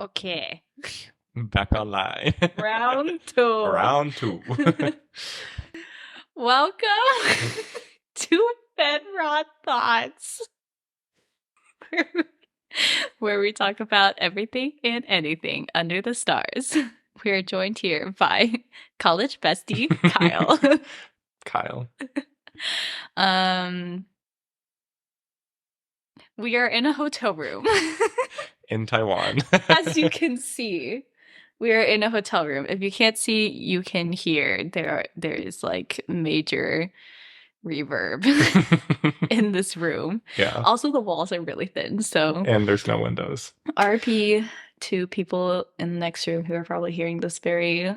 Okay. Back online. Round two. Round two. Welcome to Bedrot Thoughts, where we talk about everything and anything under the stars. We are joined here by college bestie Kyle. Kyle. We are in a hotel room. In Taiwan. As you can see, we are in a hotel room. If you can't see, you can hear. There is like major reverb in this room. Yeah. Also, the walls are really thin, so And there's no windows. RP to people in the next room who are probably hearing this very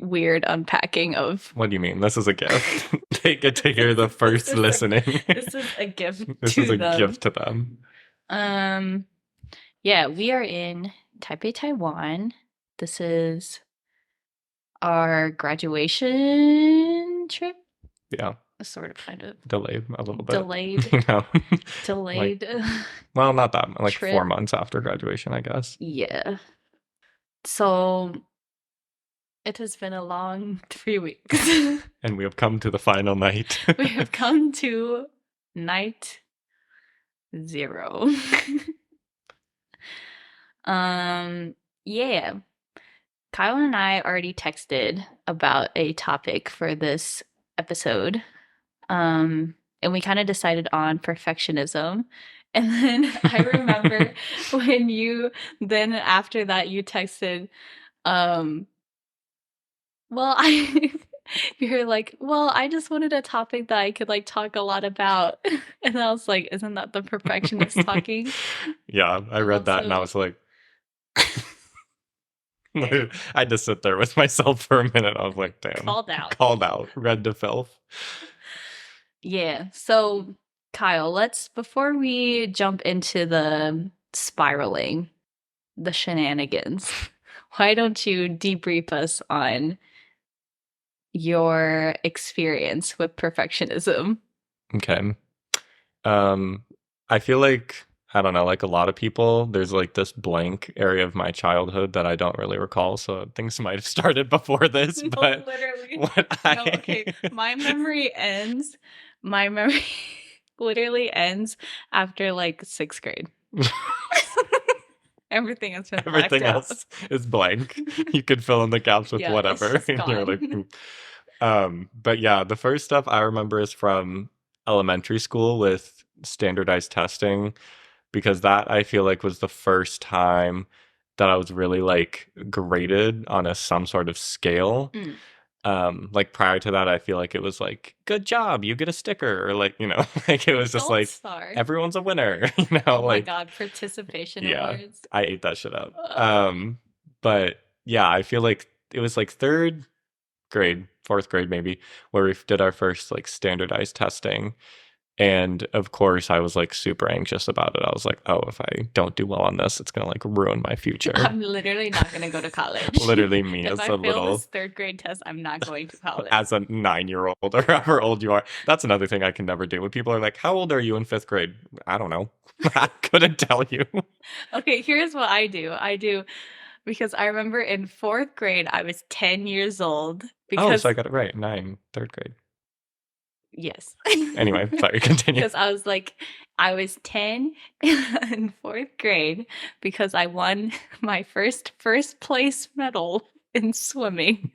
weird unpacking of. What do you mean? This is a gift. They get to hear the first listening. This is a gift. This is a gift to them. Yeah, we are in Taipei, Taiwan. This is our graduation trip. Yeah. Sort of, kind of. Delayed a little bit. Delayed. You know? Delayed. Well, not that. Like trip. 4 months after graduation, I guess. Yeah. So it has been a long 3 weeks. And we have come to the final night. We have come to night 0. Yeah. Kyle and I already texted about a topic for this episode. And we kind of decided on perfectionism. And then I remember when then after that you texted, you're like, well, I just wanted a topic that I could like talk a lot about. And I was like, isn't that the perfectionist talking? Yeah, I read that and I was like, I had to sit there with myself for a minute. I was like, damn. Called out. Read to filth. Yeah. So, Kyle, before we jump into the spiraling, the shenanigans, why don't you debrief us on your experience with perfectionism? Okay. I feel like, I don't know, like a lot of people, there's like this blank area of my childhood that I don't really recall. So things might have started before this, No, but literally. okay. My memory ends. My memory literally ends after like 6th grade. Everything has been blacked Everything out. else is blank. You could fill in the gaps with whatever. You're like, but yeah, the first stuff I remember is from elementary school with standardized testing, because that I feel like was the first time that I was really like graded on some sort of scale. Like prior to that, I feel like it was like, good job, you get a sticker, or like, you know, like it was just like star. Everyone's a winner, you know. Oh like, my god, participation yeah, awards. I ate that shit up. But yeah, I feel like it was like 3rd grade, 4th grade maybe, where we did our first like standardized testing. And of course, I was like super anxious about it. I was like, oh, if I don't do well on this, it's gonna like ruin my future. I'm literally not gonna go to college. Literally me if as I a little this 3rd grade test, I'm not going to college. As a 9-year-old or however old you are. That's another thing I can never do. When people are like, how old are you in 5th grade? I don't know. I couldn't tell you. Okay, here's what I do. Because I remember in 4th grade, I was 10 years old. Because so I got it right. 9, 3rd grade. Yes. Anyway, sorry, continue. Because I was 10 in 4th grade because I won my first place medal in swimming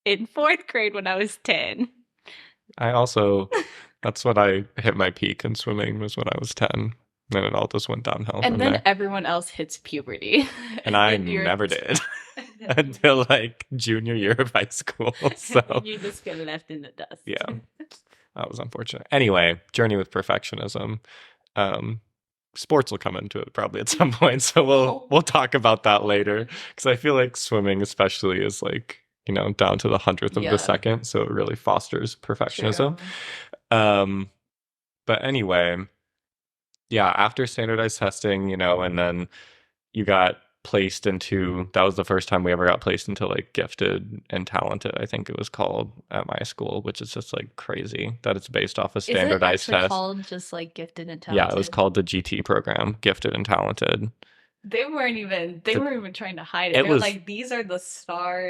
in 4th grade when I was 10. That's when I hit my peak in swimming, was when I was 10. Then it all just went downhill. And then everyone else hits puberty. And I never did. Until like junior year of high school. So you just get left in the dust. Yeah. That was unfortunate. Anyway, journey with perfectionism. Sports will come into it probably at some point. So we'll talk about that later. Because I feel like swimming especially is like, you know, down to the 100th of the second. So it really fosters perfectionism. But anyway, yeah, after standardized testing, you know, and then you got placed into, that was the first time we ever got placed into like gifted and talented, I think it was called at my school, which is just like crazy that it's based off a standardized test. Called just like gifted and talented? Yeah, it was called the GT program, gifted and talented. They The, weren't even trying to hide it. it They're was like, these are the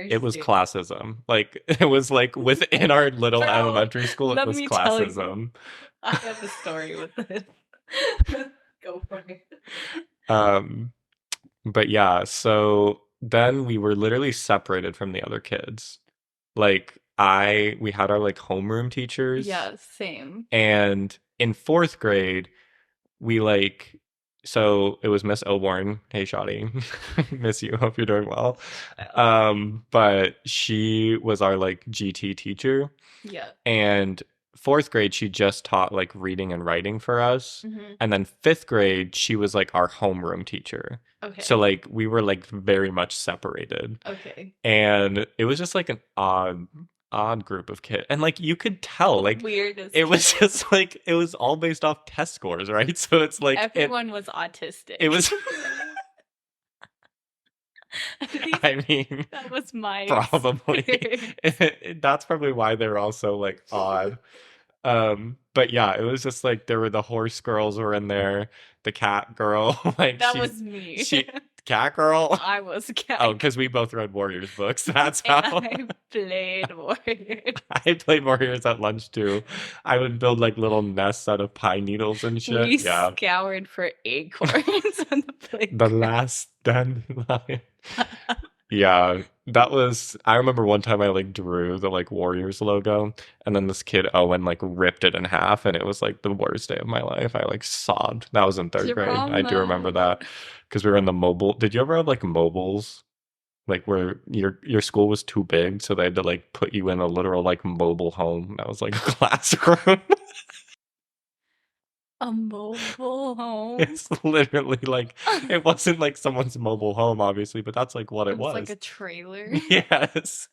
it stars. was classism. Like it was like within our little Bro, elementary school, it let was me tell you. classism. I have a story with this. Go for it. Um, but yeah, so then we were literally separated from the other kids. Like we had our like homeroom teachers, Yeah, same. and in fourth grade, we like so it was Miss Oborn. Hey, Shoddy, miss you. Hope you're doing well. Well, But she was our like GT teacher, yeah. and fourth grade she just taught like reading and writing for us, Hmm. and then fifth grade she was like our homeroom teacher. So Okay. like we were like very much separated, Okay. and it was just like an odd group of kids, and like you could tell like Weirdest it was kid. just like it was all based off test scores, right? So it's like Everyone was it autistic. was At least I mean that was my probably experience. that's probably why they're all so like odd. But yeah, it was just like there were the horse girls were in there, the cat girl, like That was me. she cat girl. I was a Oh, cat because we both read Warriors books. That's and how I played Warriors. I played Warriors at lunch too. I would build like little nests out of pine needles and shit. We Yeah. scoured for acorns on the The playground. last dandelion. Yeah, that was. I remember one time I like drew the like Warriors logo, and then this kid Owen like ripped it in half, and it was like the worst day of my life. I like sobbed. That was in Is third your grade. I prom do remember that because we were in the mobile. Did you ever have like mobiles? Like where your school was too big, so they had to like put you in a literal like mobile home. That was like a classroom. a mobile home? It's literally like it wasn't like someone's mobile home, obviously, but that's like what It it was like a was. trailer. Yes.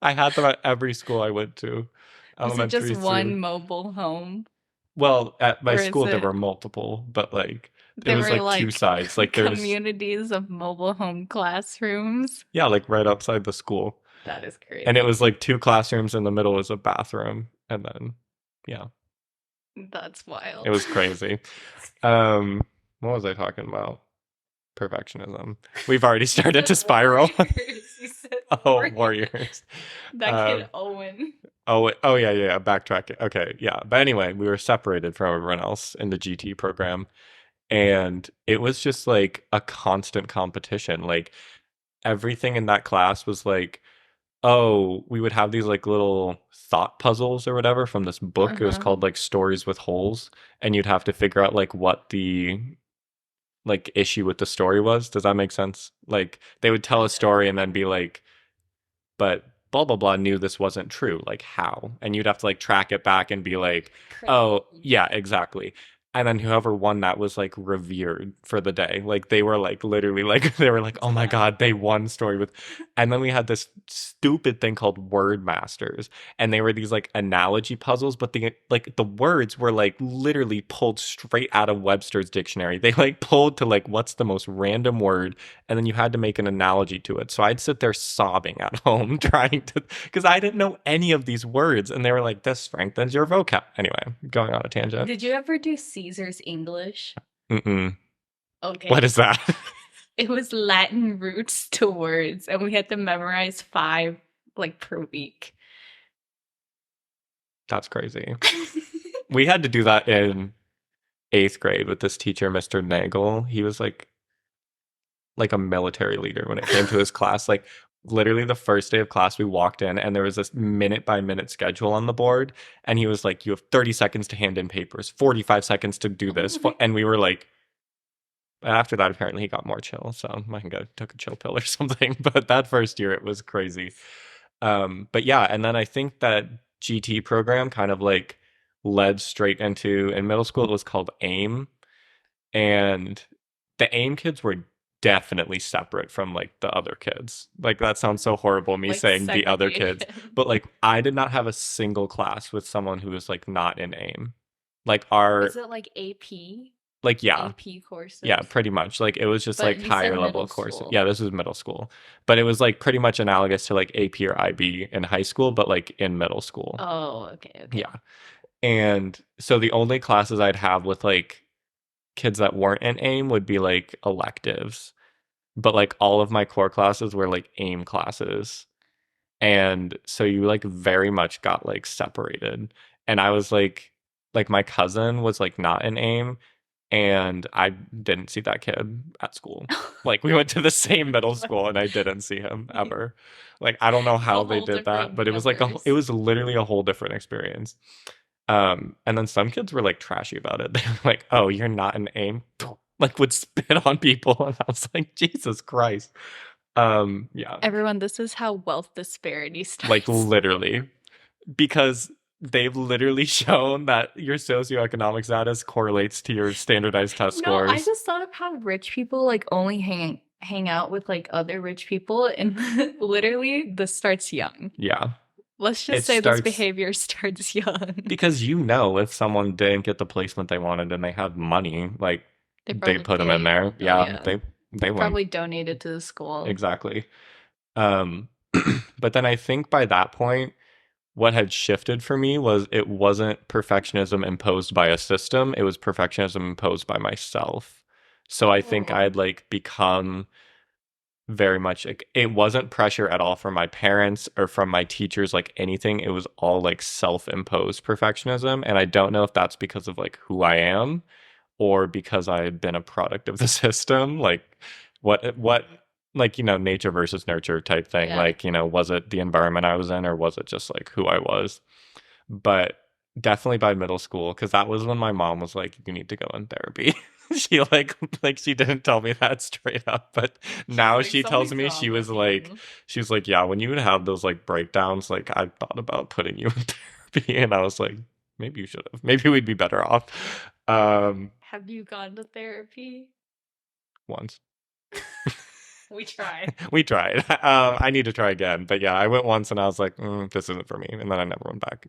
I had them at every school I went to, Was it just elementary through. one mobile home? Well, at my Or is school there it were multiple, but like it there was were like two like sides. Like there's communities of mobile home classrooms? yeah, like right outside the school. That is And it crazy. was like two classrooms in the middle was a bathroom and then yeah, That's it wild. was crazy. Um what was I talking about? Perfectionism. We've already You started said to spiral. warriors. You said Oh, warriors. warriors. That kid Um Owen. oh yeah, yeah, yeah, backtracking. Okay, yeah. But anyway, we were separated from everyone else in the GT program, and it was just like a constant competition. Like everything in that class was like, oh, we would have these like little thought puzzles or whatever from this book. It was Uh-huh. called like Stories with Holes, and you'd have to figure out like what the like issue with the story was. Does that make sense? Like they would tell a Kind of. story and then be like, but blah blah blah knew this wasn't true, like how, and you'd have to like track it back and be like, oh Crazy. yeah, exactly. And then whoever won that was like revered for the day, like they were like literally like they were like, oh my Wow. god, they won story with. And then we had this stupid thing called word masters, and they were these like analogy puzzles, but the words were like literally pulled straight out of Webster's dictionary. They like pulled to like what's the most random word, and then you had to make an analogy to it. So I'd sit there sobbing at home trying to, because I didn't know any of these words, and they were like, "This strengthens your vocab." Anyway, going on a tangent. Did you ever do Caesar's English? Mm-mm. What Okay. is that? It was Latin roots to words, and we had to memorize five like per week. That's crazy. We had to do that in eighth grade with this teacher, Mr. Nagel. He was like a military leader when it came to his class. Like literally the first day of class, we walked in and there was this minute by minute schedule on the board. And he was like, you have 30 seconds to hand in papers, 45 seconds to do this. And we were like, after that, apparently he got more chill. So I think I took a chill pill or something. But that first year, it was crazy. But yeah, and then I think that GT program kind of like led straight into in middle school, it was called AIM, and the AIM kids were definitely separate from like the other kids. Like that sounds so horrible me Like saying the other kids, segregation. but like I did not have a single class with someone who was like not in AIM. Like Was our it like AP? like yeah, AP yeah, courses? pretty much. Like it was just But like you said higher level middle courses. school. Yeah, this was middle school. But it was like pretty much analogous to like AP or IB in high school, but like in middle school. Oh, okay, Yeah. okay. And so the only classes I'd have with like kids that weren't in AIM would be like electives, but like all of my core classes were like AIM classes. And so you like very much got like separated. And I was like my cousin was like not in AIM, and I didn't see that kid at school. Like we went to the same middle school and I didn't see him ever. Like I don't know A how they whole did that, different but it numbers. was literally a whole different experience. And then some kids were like trashy about it. They were like, "Oh, you're not an AIM." Like would spit on people, and I was like, "Jesus Christ." Yeah, Everyone, this is how wealth disparity like starts. literally, because they've literally shown that your socioeconomic status correlates to your standardized test No, I scores. just thought of how rich people like only hang out with like other rich people, and literally this starts young. Yeah. Let's just It say this starts behavior starts young. because you know if someone didn't get the placement they wanted and they had money, like They they probably put them in did. there. Oh Yeah, yeah. they wouldn't Probably donated to the school. exactly. Um but then I think by that point what had shifted for me was it wasn't perfectionism imposed by a system, it was perfectionism imposed by myself. So I think Oh. I'd like become very much like it wasn't pressure at all from my parents or from my teachers, like anything. It was all like self-imposed perfectionism. And I don't know if that's because of like who I am or because I had been a product of the system. Like what like, nature versus nurture type thing. Yeah. Like, was it the environment I was in or was it just like who I was? But definitely by middle school, because that was when my mom was like, "You need to go in therapy." She like she didn't tell me that straight up, but She's now like, she tells something's me wrong with you. she was like, "Yeah, when you would have those like breakdowns, like I thought about putting you in therapy," and I was like, "Maybe you should have. Maybe we'd be better off." Have you gone to therapy? Once. We tried. We tried. I need to try again. But yeah, I went once and I was like, this isn't for me. And then I never went back.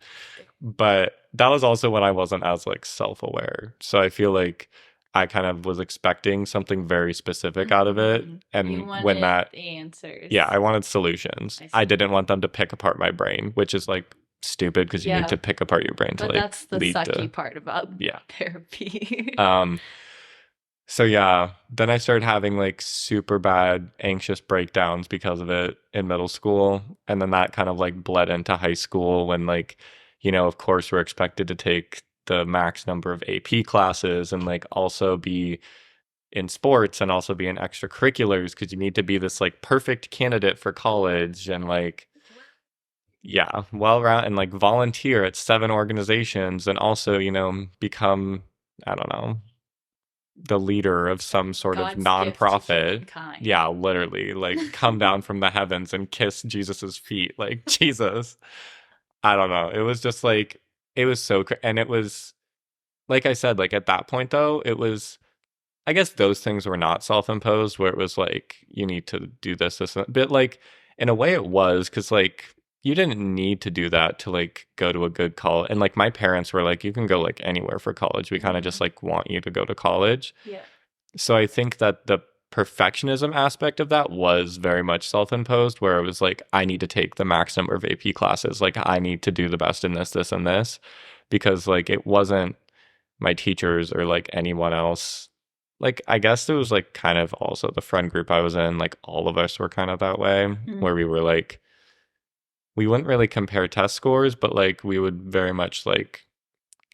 But that was also when I wasn't as like self-aware. So I feel like I kind of was expecting something very specific out of it. You And when wanted that, the answers. yeah, I wanted solutions. I I see. didn't want them to pick apart my brain, which is like stupid because you need Yeah, to pick apart your brain to but like that's the lead to, sucky part about yeah. therapy. Um, so yeah, then I started having like super bad anxious breakdowns because of it in middle school. And then that kind of like bled into high school when like, of course we're expected to take the max number of AP classes and like also be in sports and also be in extracurriculars because you need to be this like perfect candidate for college and like yeah, well round and like volunteer at 7 organizations and also, become I don't know, the leader of some sort of God's gift to nonprofit. humankind. Yeah, literally, like come down from the heavens and kiss Jesus's feet. Like Jesus. I don't know. It was just like it was so and it was like I said, like at that point though, it was I guess those things were not self-imposed where it was like you need to do this and but like in a way it was cuz like you didn't need to do that to like go to a good college and like my parents were like you can go like anywhere for college. We kind of just like want you to go to college. Yeah. So I think that the perfectionism aspect of that was very much self-imposed where it was like I need to take the max number of AP classes, like I need to do the best in this and this because like it wasn't my teachers or like anyone else. Like I guess there was like kind of also the friend group I was in, like all of us were kind of that way where we were like we wouldn't really compare test scores, but like we would very much like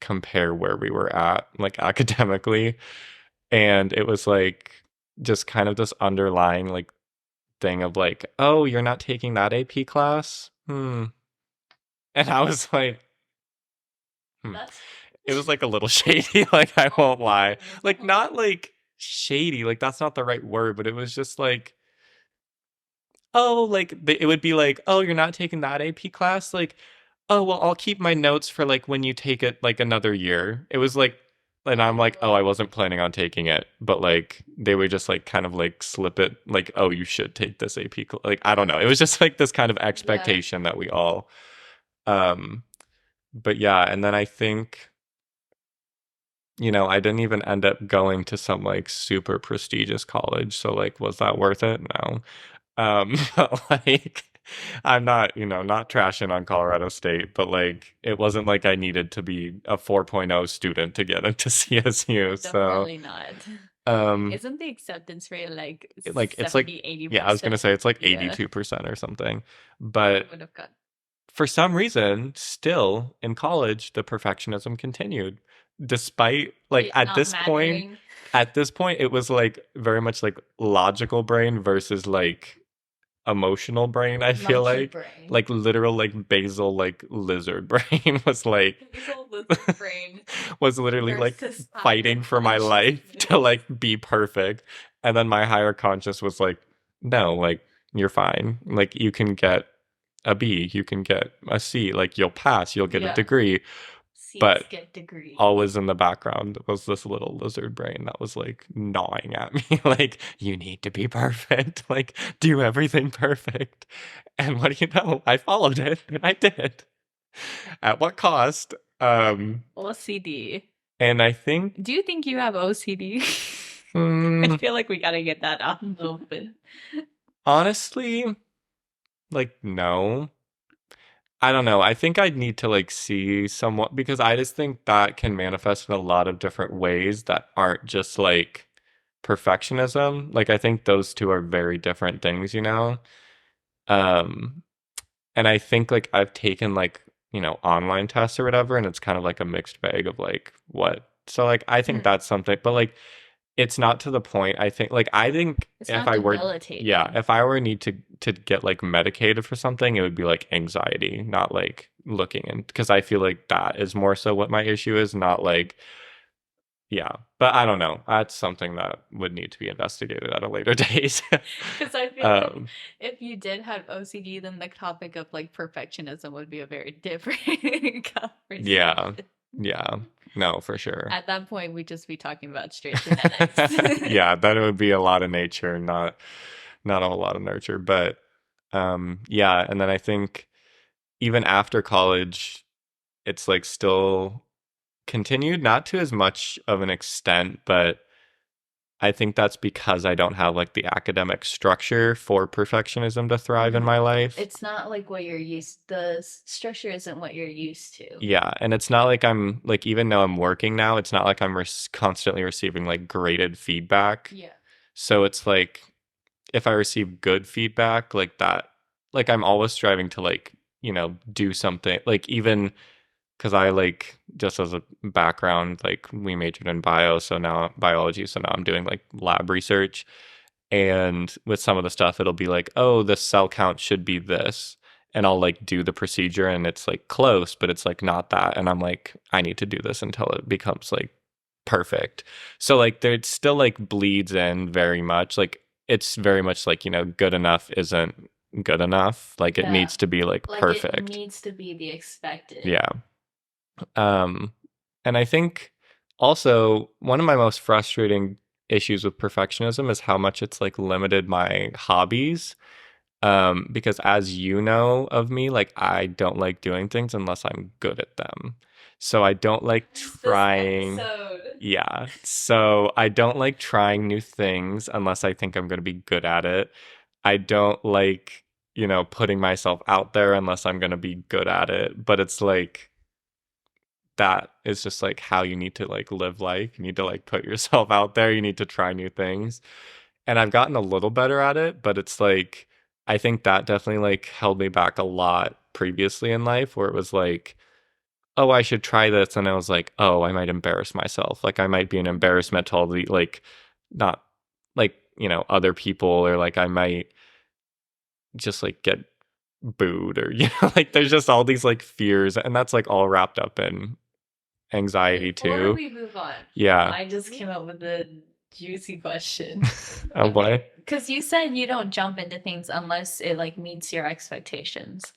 compare where we were at like academically. And it was like just kind of this underlying like thing of like, oh, you're not taking that AP class? Hmm. And I was like, hmm. That's It was like a little shady, like I won't lie. Like not like shady, like that's not the right word, but it was just like, oh, like it would be like, oh, you're not taking that AP class? Like, oh, well, I'll keep my notes for like when you take it like another year. It was like, and I'm like, oh, I wasn't planning on taking it, but like they would just like kind of like slip it, like, oh, you should take this AP. Like, I don't know. It was just like this kind of expectation that we all, um, but yeah. And then I think, I didn't even end up going to some like super prestigious college. So like, was that worth it? No. But like, I'm not, not trashing on Colorado State, but like it wasn't like I needed to be a 4.0 student to get into CSU. So, Definitely not. um, Isn't the acceptance rate like it's like, 70, yeah, I was gonna 80%? say it's like Yeah. 82% or something. I But would have got. for some reason, still in college, the perfectionism continued. Despite like It not mattering. at this point, it was like very much like logical brain versus like emotional brain, I feel Monkey brain. like literal like basal like lizard brain was like Basal lizard brain was literally like versus higher fighting for my life to consciousness. like be perfect. And then my higher conscious was like, no, like you're fine, like you can get a B, you can get a C, like you'll pass, you'll get a Yeah. degree. C's But get degree. always in the background was this little lizard brain that was like gnawing at me, like, you need to be perfect, like, do everything perfect. And what do you know? I followed it and I did. At what cost? OCD. And I think, Do you think you have OCD? I mm, feel like we gotta get that out in the open. honestly, like, no. I don't know. I think I'd need to like see somewhat because I just think that can manifest in a lot of different ways that aren't just like perfectionism. Like I think those two are very different things, you know? Um, and I think like I've taken like, online tests or whatever, and it's kind of like a mixed bag of like what. So like I think Mm. that's something, but like it's not to the point. I think It's if not I were, yeah, debilitating. if I were need to get like medicated for something, it would be like anxiety, not like looking in, because I feel like that is more so what my issue is, not like, yeah. But I don't know. That's something that would need to be investigated at a later date. Because I feel like um, if you did have OCD, then the topic of like perfectionism would be a very different yeah, conversation. yeah, no, for sure. At that point, we'd just be talking about straight genetics. Yeah, that would be a lot of nature, not a whole lot of nurture. But yeah, and then I think even after college, it's like still continued, not to as much of an extent, but I think that's because I don't have like the academic structure for perfectionism to thrive in Mm. my life. It's not like what you're used. The structure isn't what you're used to. Yeah, and it's not like I'm like, even though I'm working now, it's not like I'm constantly receiving like graded feedback. Yeah. So it's like if I receive good feedback like that, like I'm always striving to like, do something. Like even because I like, just as a background, like we majored in biology, so now I'm doing like lab research. And with some of the stuff, it'll be like, oh, the cell count should be this. And I'll like do the procedure and it's like close, but it's like not that. And I'm like, I need to do this until it becomes like perfect. So like there, it still like bleeds in very much. Like it's very much like, good enough isn't good enough. Like it Yeah. needs to be like Like it perfect. needs to be the expected. Yeah. Um, and I think also one of my most frustrating issues with perfectionism is how much it's like limited my hobbies. Because as you know of me, like I don't like doing things unless I'm good at them. So I don't like This trying. episode. Yeah. So I don't like trying new things unless I think I'm going to be good at it. I don't like, putting myself out there unless I'm going to be good at it. But it's like, that is just like how you need to like live life. You need to like put yourself out there. You need to try new things. And I've gotten a little better at it, but it's like I think that definitely like held me back a lot previously in life where it was like, oh, I should try this, and I was like, oh, I might embarrass myself. Like I might be an embarrassment to all the like not like, other people, or like I might just like get booed, or like there's just all these like fears, and that's like all wrapped up in anxiety Before too. we move on, Yeah. I just came up with a juicy question. Oh Okay, boy. because you said you don't jump into things unless it like meets your expectations.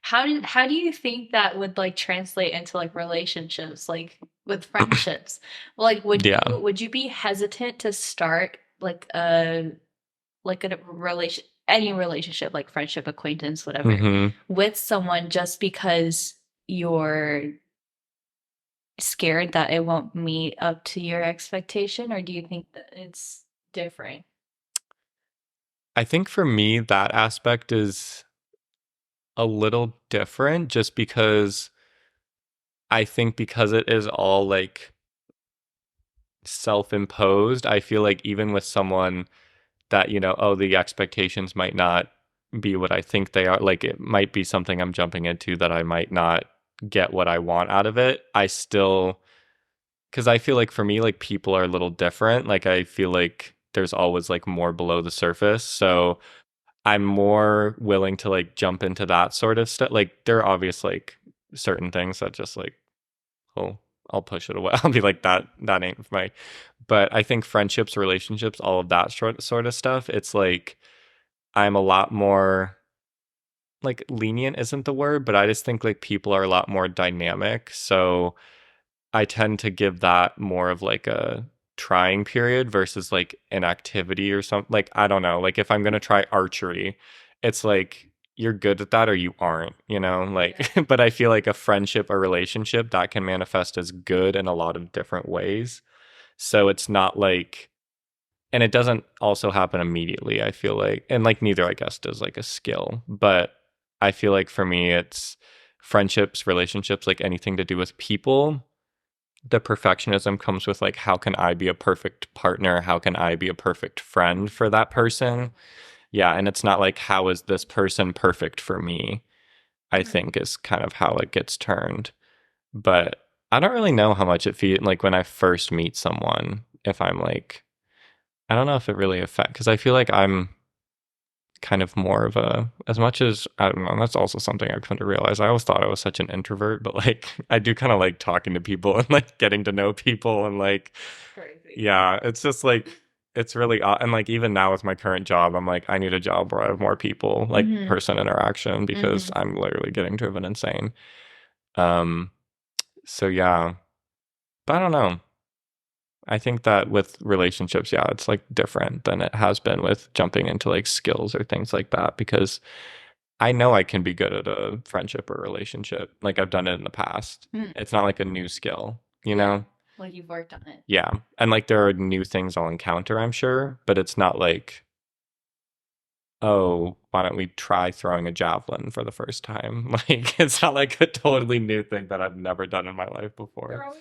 How do you think that would like translate into like relationships, like with friendships? Like, Yeah. would you be hesitant to start like a relation any relationship, like friendship, acquaintance, whatever, Hmm. with someone just because you're scared that it won't meet up to your expectation, or do you think that it's different? I think for me, that aspect is a little different just because I think because it is all like self-imposed, I feel like even with someone that, oh, the expectations might not be what I think they are, like it might be something I'm jumping into that I might not get what I want out of it. I still, because I feel like for me, like people are a little different. Like I feel like there's always like more below the surface. So I'm more willing to like jump into that sort of stuff. Like there are obvious like certain things that just like, oh, I'll push it away. I'll be like that ain't my. But I think friendships, relationships, all of that sort of stuff, it's like I'm a lot more like lenient isn't the word, but I just think like people are a lot more dynamic. So I tend to give that more of like a trying period versus like an activity or something. Like, I don't know. Like, if I'm going to try archery, it's like you're good at that or you aren't, Like, but I feel like a friendship, a relationship that can manifest as good in a lot of different ways. So it's not like, and it doesn't also happen immediately, I feel like. And like, neither, I guess, does like a skill. But I feel like for me, it's friendships, relationships, like anything to do with people. The perfectionism comes with like, how can I be a perfect partner? How can I be a perfect friend for that person? Yeah. And it's not like, how is this person perfect for me? I think is kind of how it gets turned. But I don't really know how much it feels like when I first meet someone, if I'm like, I don't know if it really affects, because I feel like I'm kind of more of a, as much as I don't know, that's also something I've come to realize. I always thought I was such an introvert, but like I do kind of like talking to people and like getting to know people and like Crazy. yeah, it's just like it's really and like even now with my current job, I'm like I need a job where I have more people, like person interaction because I'm literally getting driven insane. Um so yeah, but I don't know. I think that with relationships, yeah, it's like different than it has been with jumping into like skills or things like that because I know I can be good at a friendship or relationship. Like I've done it in the past. It's not like a new skill, you know? Like you've worked on it. Yeah. And like there are new things I'll encounter, I'm sure, but it's not like, oh, why don't we try throwing a javelin for the first time? Like it's not like a totally new thing that I've never done in my life before.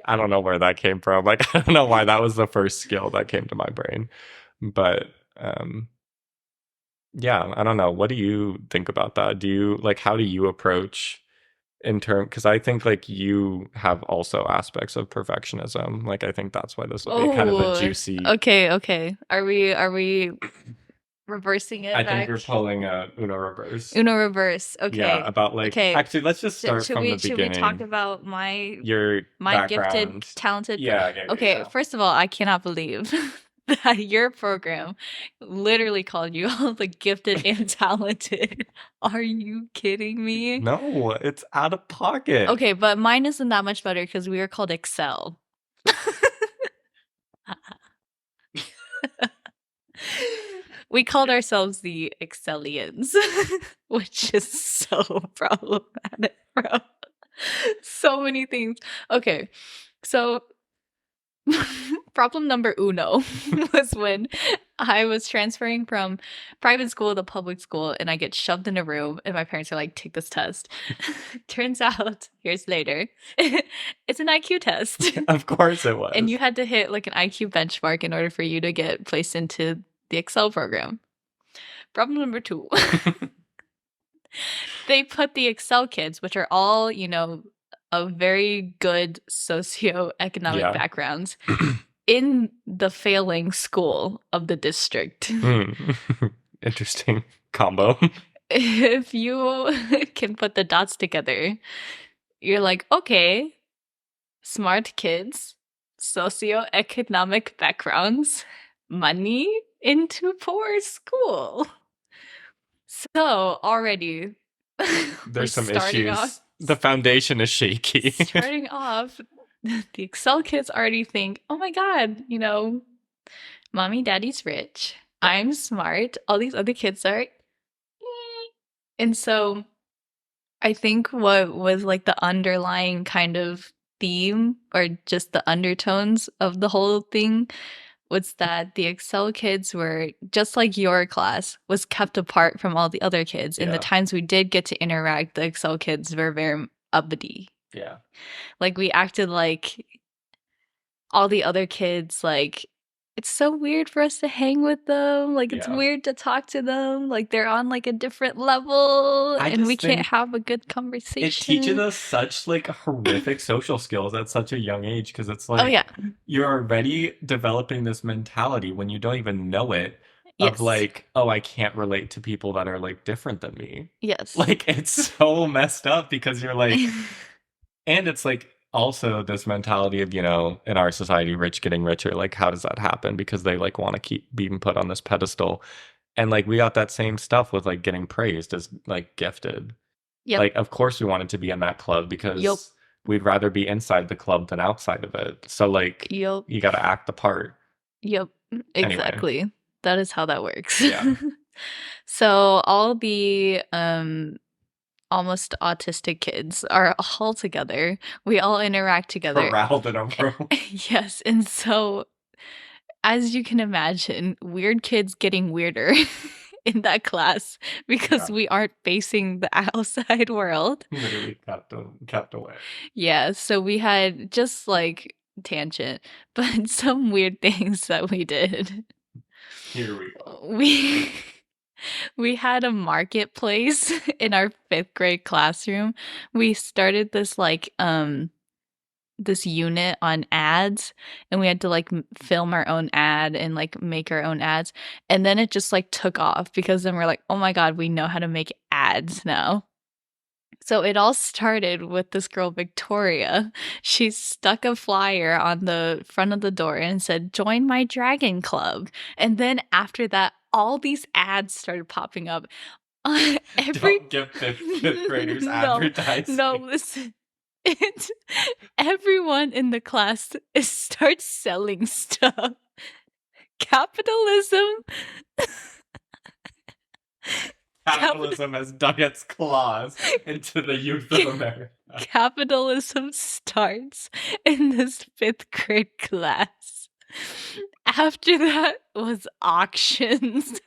I don't know where that came from. Like I don't know why that was the first skill that came to my brain. But um yeah, I don't know. What do you think about that? Do you like how do you approach in term because I think like you have also aspects of perfectionism. Like I think that's why this will be kind of a Oh, juicy. okay. Are we reversing I it think back? you're pulling a Uno reverse. Uno reverse. Yeah, Okay. about like Okay. actually let's just start from the Should we talk beginning. about my Your gifted, background. talented Okay, Yeah. first of all, I cannot believe that your program literally called you all the gifted and talented. Are you kidding me? No, it's out of pocket. Okay, but mine isn't that much better because we are called Excel. We called ourselves the Excellians, which is so problematic, bro. So many things. Okay, so problem number uno was when I was transferring from private school to public school and I get shoved in a room and my parents are like, take this test. Turns out, years later, it's an IQ test. Of course it And was. you had to hit like an IQ benchmark in order for you to get placed into the Excel program. Problem number two, they put the Excel kids, which are all, of very good socioeconomic Yeah. backgrounds, in the failing school of the district. Hmm. Interesting combo. If you can put the dots together, you're like, okay, smart kids, socioeconomic backgrounds, money into poor school. So already we're There's some issues. The s- foundation is shaky. starting off, the Excel kids already think, oh my God, mommy, daddy's rich. I'm smart. All these other kids are. And so I think what was like the underlying kind of theme or just the undertones of the whole thing was that the Excel kids were just like your class was kept apart from all the other kids. And the Yeah. times we did get to interact, the Excel kids were very uppity. Yeah. Like we acted like all the other kids, like it's so weird for us to hang with them. Like it's Yeah. weird to talk to them. Like they're on like a different level I and we just can't think have a good it teaches conversation. us such like horrific social skills at such a young age because it's Oh like yeah. you're already developing this mentality when you don't even know it of Yes. like, oh, I can't relate to people that are like different than me. Yes. Like it's so messed up because you're like, and it's like also this mentality of, in our society, rich getting richer. Like, how does that happen? Because they like want to keep being put on this pedestal. And like we got that same stuff with like getting praised as like gifted. Yep. Like, of course we wanted to be in that club Yep. because we'd rather be inside the club than outside of it. So like Yep. you got to act the part. Yep. Anyway, Exactly. That is how that works. yeah. So all the almost autistic kids are all together. We all interact together. Corralled in a room. Yes, and so as you can imagine, weird kids getting weirder in that class because Yeah. we aren't facing the outside world. Literally kept away. Yeah, so we had just like tangent, but some weird things that we did. Here we go. We we had a marketplace in our 5th grade classroom. We started this unit on ads, and we had to like film our own ad and like make our own ads, and then it just like took off because then we're like, oh my god, we know how to make ads now. So it all started with this girl Victoria. She stuck a flyer on the front of the door and said, join my dragon club. And then after that, all these ads started popping up. Every Don't give fifth graders no, advertising. no, listen. And everyone in the class starts selling stuff. Capitalism. Capitalism has dug its claws into the youth of America. Capitalism starts in this 5th grade class. After that was auctions.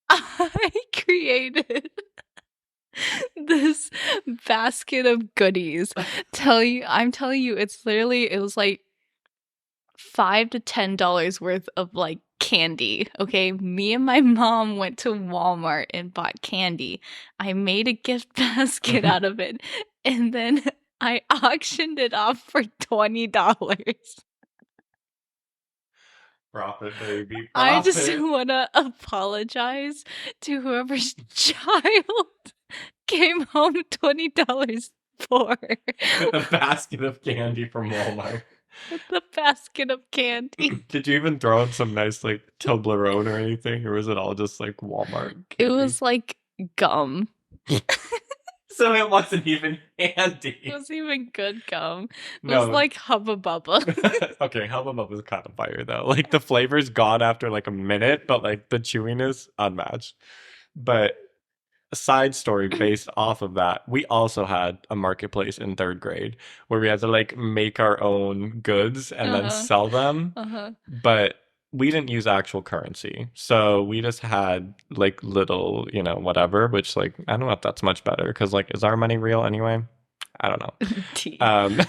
I created this basket of goodies. I'm telling you, it was like $5 to $10 worth of like candy. Okay, me and my mom went to Walmart and bought candy. I made a gift basket out of it, and then I auctioned it off for $20. Profit, baby. Profit. I just want to apologize to whoever's child came home $20 for. With a basket of candy from Walmart. With the basket of candy. Did you even throw in some nice like Toblerone or anything, or was it all just like Walmart candy? It was like gum. So it wasn't even candy. It wasn't even good gum. It No. was like Hubba Bubba. Okay, Hubba Bubba was kind of fire though. Like the flavor's gone after like a minute, but like the chewiness unmatched. But a side story based off of that, we also had a marketplace in 3rd grade where we had to like make our own goods and then sell them. But we didn't use actual currency. So we just had like little, whatever, which like I don't know if that's much better because like is our money real anyway? I don't know.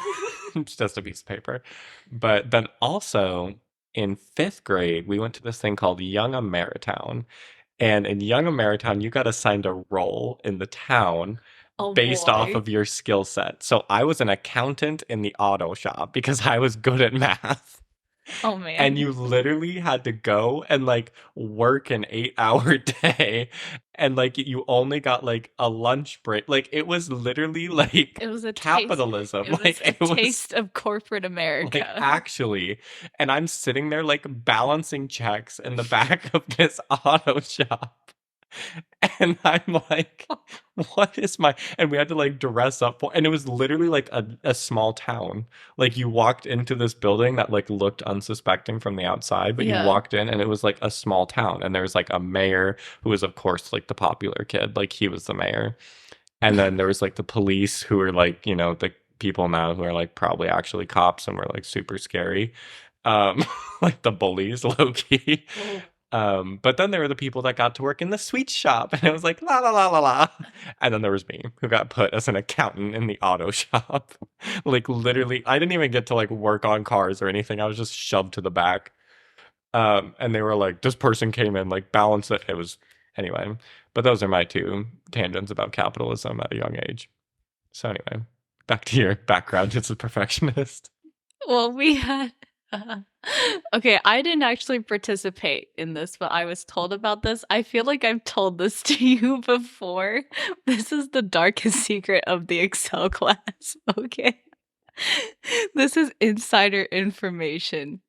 It's just a piece of paper. But then also in 5th grade, we went to this thing called Young Ameritown. And in Young Ameritown, you got assigned a role in the town based off of your skill set. So I was an accountant in the auto shop because I was good at math. Oh man. And you literally had to go and like work an 8-hour day and like you only got like a lunch break. Like it was literally like it was a capitalism. It was a taste of corporate America. Like actually. And I'm sitting there like balancing checks in the back of this auto shop. And I'm like, what is my, and we had to like dress up for, and it was literally like a small town. Like you walked into this building that like looked unsuspecting from the outside, but you walked in and it was like a small town. And there was like a mayor who was, of course, like the popular kid, like he was the mayor. And then there was like the police who were like, the people now who are like probably actually cops and were like super scary. Um, like the bullies, low key. But then there were the people that got to work in the sweet shop, and it was like la la la la la. And then there was me, who got put as an accountant in the auto shop. Like literally, I didn't even get to like work on cars or anything. I was just shoved to the back. And they were like, this person came in, like balance it. It was anyway. But those are my two tangents about capitalism at a young age. So anyway, back to your background as a perfectionist. Well, we had. Okay, I didn't actually participate in this, but I was told about this. I feel like I've told this to you before. This is the darkest secret of the Excel class, okay? This is insider information.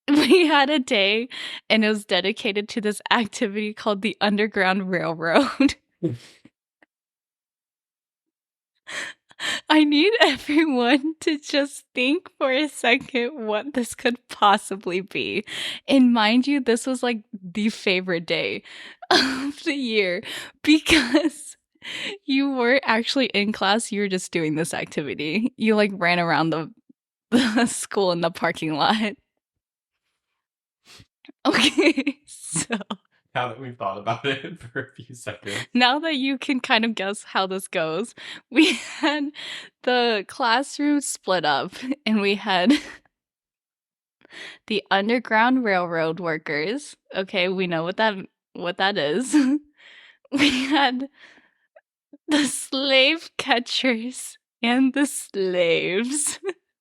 We had a day and it was dedicated to this activity called the Underground Railroad. I need everyone to just think for a second what this could possibly be. And mind you, this was like the favorite day of the year because you weren't actually in class, you were just doing this activity. You like ran around the school in the parking lot. Okay, so Now that we've thought about it for a few seconds. now that you can kind of guess how this goes, we had the classroom split up and we had the Underground Railroad workers. Okay, we know what that is. We had the slave catchers and the slaves.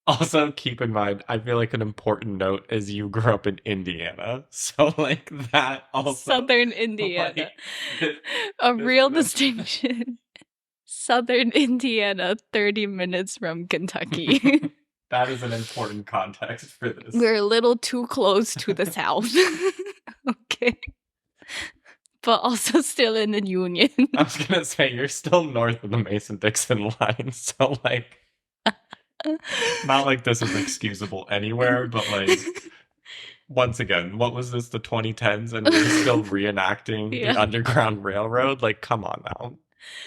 Also, keep in mind, I feel like an important note is you grew up in Indiana. So, like, that also. Southern Indiana. Like, a real distinction. Southern Indiana, 30 minutes from Kentucky. That is an important context for this. We're a little too close to the South. Okay. But also still in the Union. I was going to say, you're still north of the Mason-Dixon line. So, like, not like this is excusable anywhere, but like, once again, what was this, the 2010s, and we're still reenacting the Underground Railroad? Like, come on now.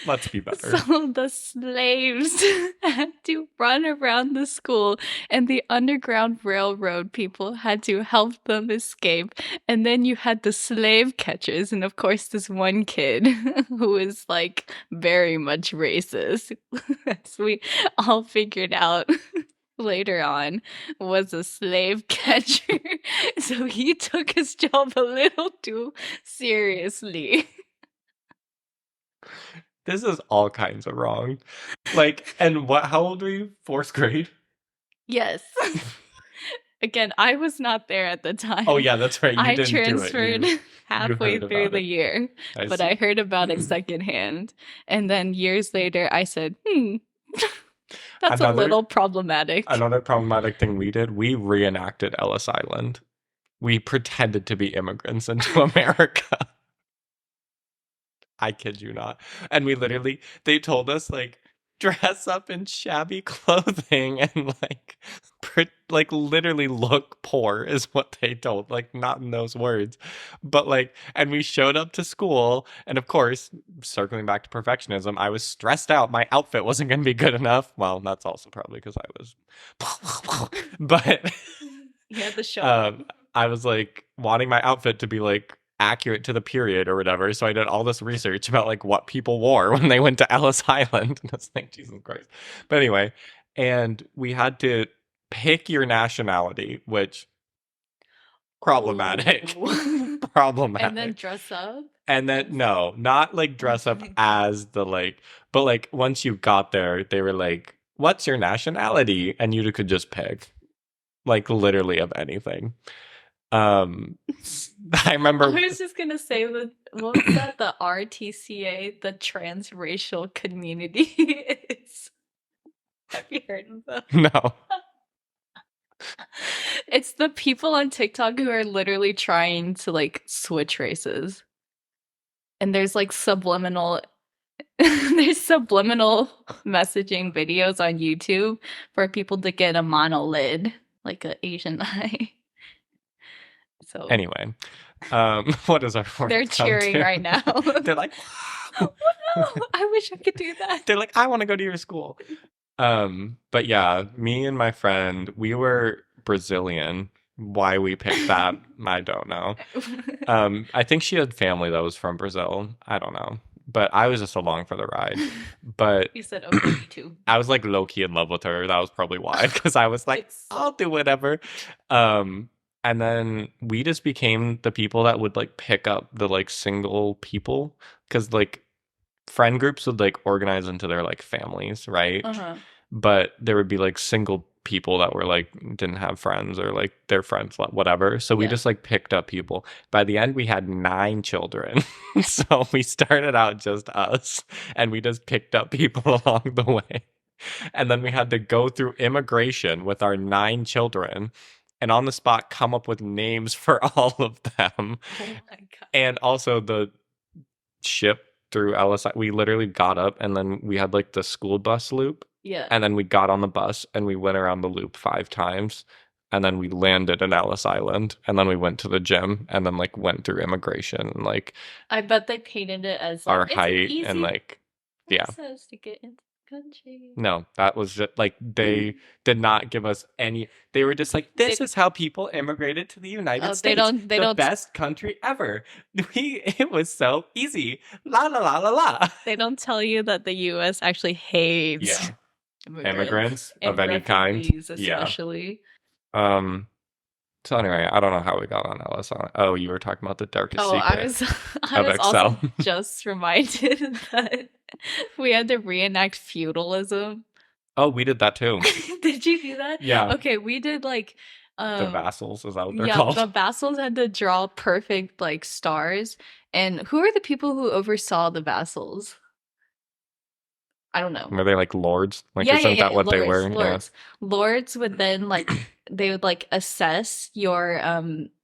Let's be better. So the slaves had to run around the school, and the Underground Railroad people had to help them escape. And then you had the slave catchers, and of course, this one kid who is like very much racist, as we all figured out later on, was a slave catcher. So he took his job a little too seriously. This is all kinds of wrong. Like, and what, how old were you? Fourth grade? Yes. Again, I was not there at the time. Oh, yeah, that's right. You I didn't transferred do it. halfway through the year, but I heard about it secondhand. And then years later, I said, that's a little problematic. Another problematic thing we did, we reenacted Ellis Island. We pretended to be immigrants into America. I kid you not. And we literally, they told us, like, dress up in shabby clothing and, like literally look poor is what they told. Like, not in those words. But, like, and we showed up to school. And, of course, circling back to perfectionism, I was stressed out. My outfit wasn't going to be good enough. Well, that's also probably because I was. But. Yeah, the show. I was, like, wanting my outfit to be, like, accurate to the period or whatever. So I did all this research about like what people wore when they went to Ellis Island. And I was like, Jesus Christ. But anyway, and we had to pick your nationality, which problematic. Problematic. And then dress up? And then no, not like dress up as the like, but like once you got there, they were like, what's your nationality? And you could just pick like literally of anything. I remember. I was just gonna say what was that? The RTCA, the transracial community. Have you heard of them? No. It's the people on TikTok who are literally trying to like switch races, and there's like subliminal. There's subliminal messaging videos on YouTube for people to get a monolid, like an Asian eye. So anyway, what is our fourth? They're cheering right now. They're like, oh, no, I wish I could do that. They're like, I want to go to your school. But yeah, me and my friend, we were Brazilian. Why we picked that, I don't know. I think she had family that was from Brazil. I don't know. But I was just along for the ride. But You said, okay, me too. I was like low key in love with her. That was probably why, because I was like, It's I'll do whatever. Um, and then we just became the people that would like pick up the like single people, because like friend groups would like organize into their like families, right? uh-huh. But there would be like single people that were like didn't have friends or like their friends whatever, so we Yeah. just like picked up people. By the end we had 9 children. So we started out just us, and we just picked up people along the way, and then we had to go through immigration with our 9 children and on the spot come up with names for all of them. Oh my God. And also the ship through LSI. We literally got up and then we had like the school bus loop. Yeah. And then we got on the bus and we went around the loop 5 times. And then we landed in Ellis Island. And then we went to the gym and then like went through immigration and like I bet they painted it as our like it's an height and easy like, yeah. process to get into the country. No, that was just like they did not give us any. They were just like, this They, is how people immigrated to the United oh, States, they the don't best country ever. It was so easy. La la la la la. they don't tell you that the US actually hates Yeah. immigrants Immigrants of and any kind. refugees Yeah. especially. Um. So anyway, I don't know how we got on Ellis Island. Oh, you were talking about the darkest Oh, I secret was I of was also Excel. just reminded that we had to reenact feudalism. Oh, we did that too. Did you do that? Yeah. Okay, we did like The vassals, is that what they're yeah, the called? vassals had to draw perfect like stars. And who are the people who oversaw the vassals? I don't know. Were they like lords? Like, Yeah, yeah, isn't yeah, that yeah. what they Lords, were? Yeah. lords. Lords would then like they would like assess your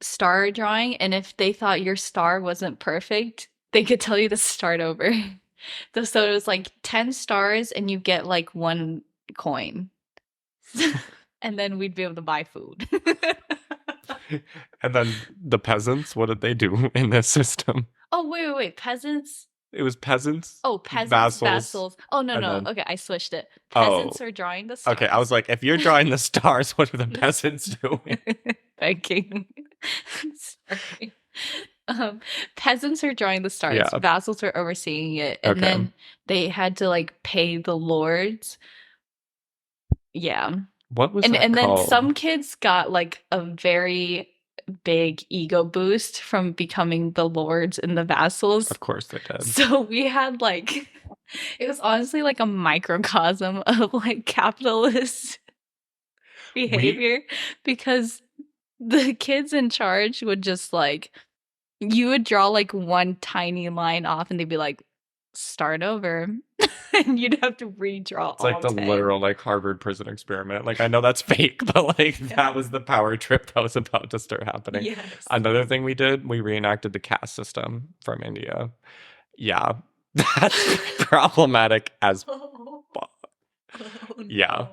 star drawing, and if they thought your star wasn't perfect, they could tell you to start over. So it was like 10 stars and you get like 1 coin. And then we'd be able to buy food. And then the peasants, what did they do in this system? Oh, wait. Peasants. It was peasants, Oh, peasants, vassals, vassals. Oh, no, and no. then Okay, I switched it. oh, Peasants are drawing the okay. I was stars. like, if you're drawing the stars, what are the peasants doing? Begging. Sorry. Peasants are drawing the stars. Yeah. Vassals are overseeing it, and Okay. then they had to like pay the lords. Yeah. What was that And then called? some kids got like a very big ego boost from becoming the lords and the vassals. Of course they did. So we had like it was honestly like a microcosm of like capitalist behavior because the kids in charge would just like you would draw like one tiny line off and they'd be like start over and you'd have to redraw It's like all the 10. literal like Harvard prison experiment. Like I know that's fake, but like Yeah. that was the power trip that was about to start happening. Yes. Another thing we did, we reenacted the caste system from India. Yeah. That's problematic as Oh, fuck. oh Yeah. no.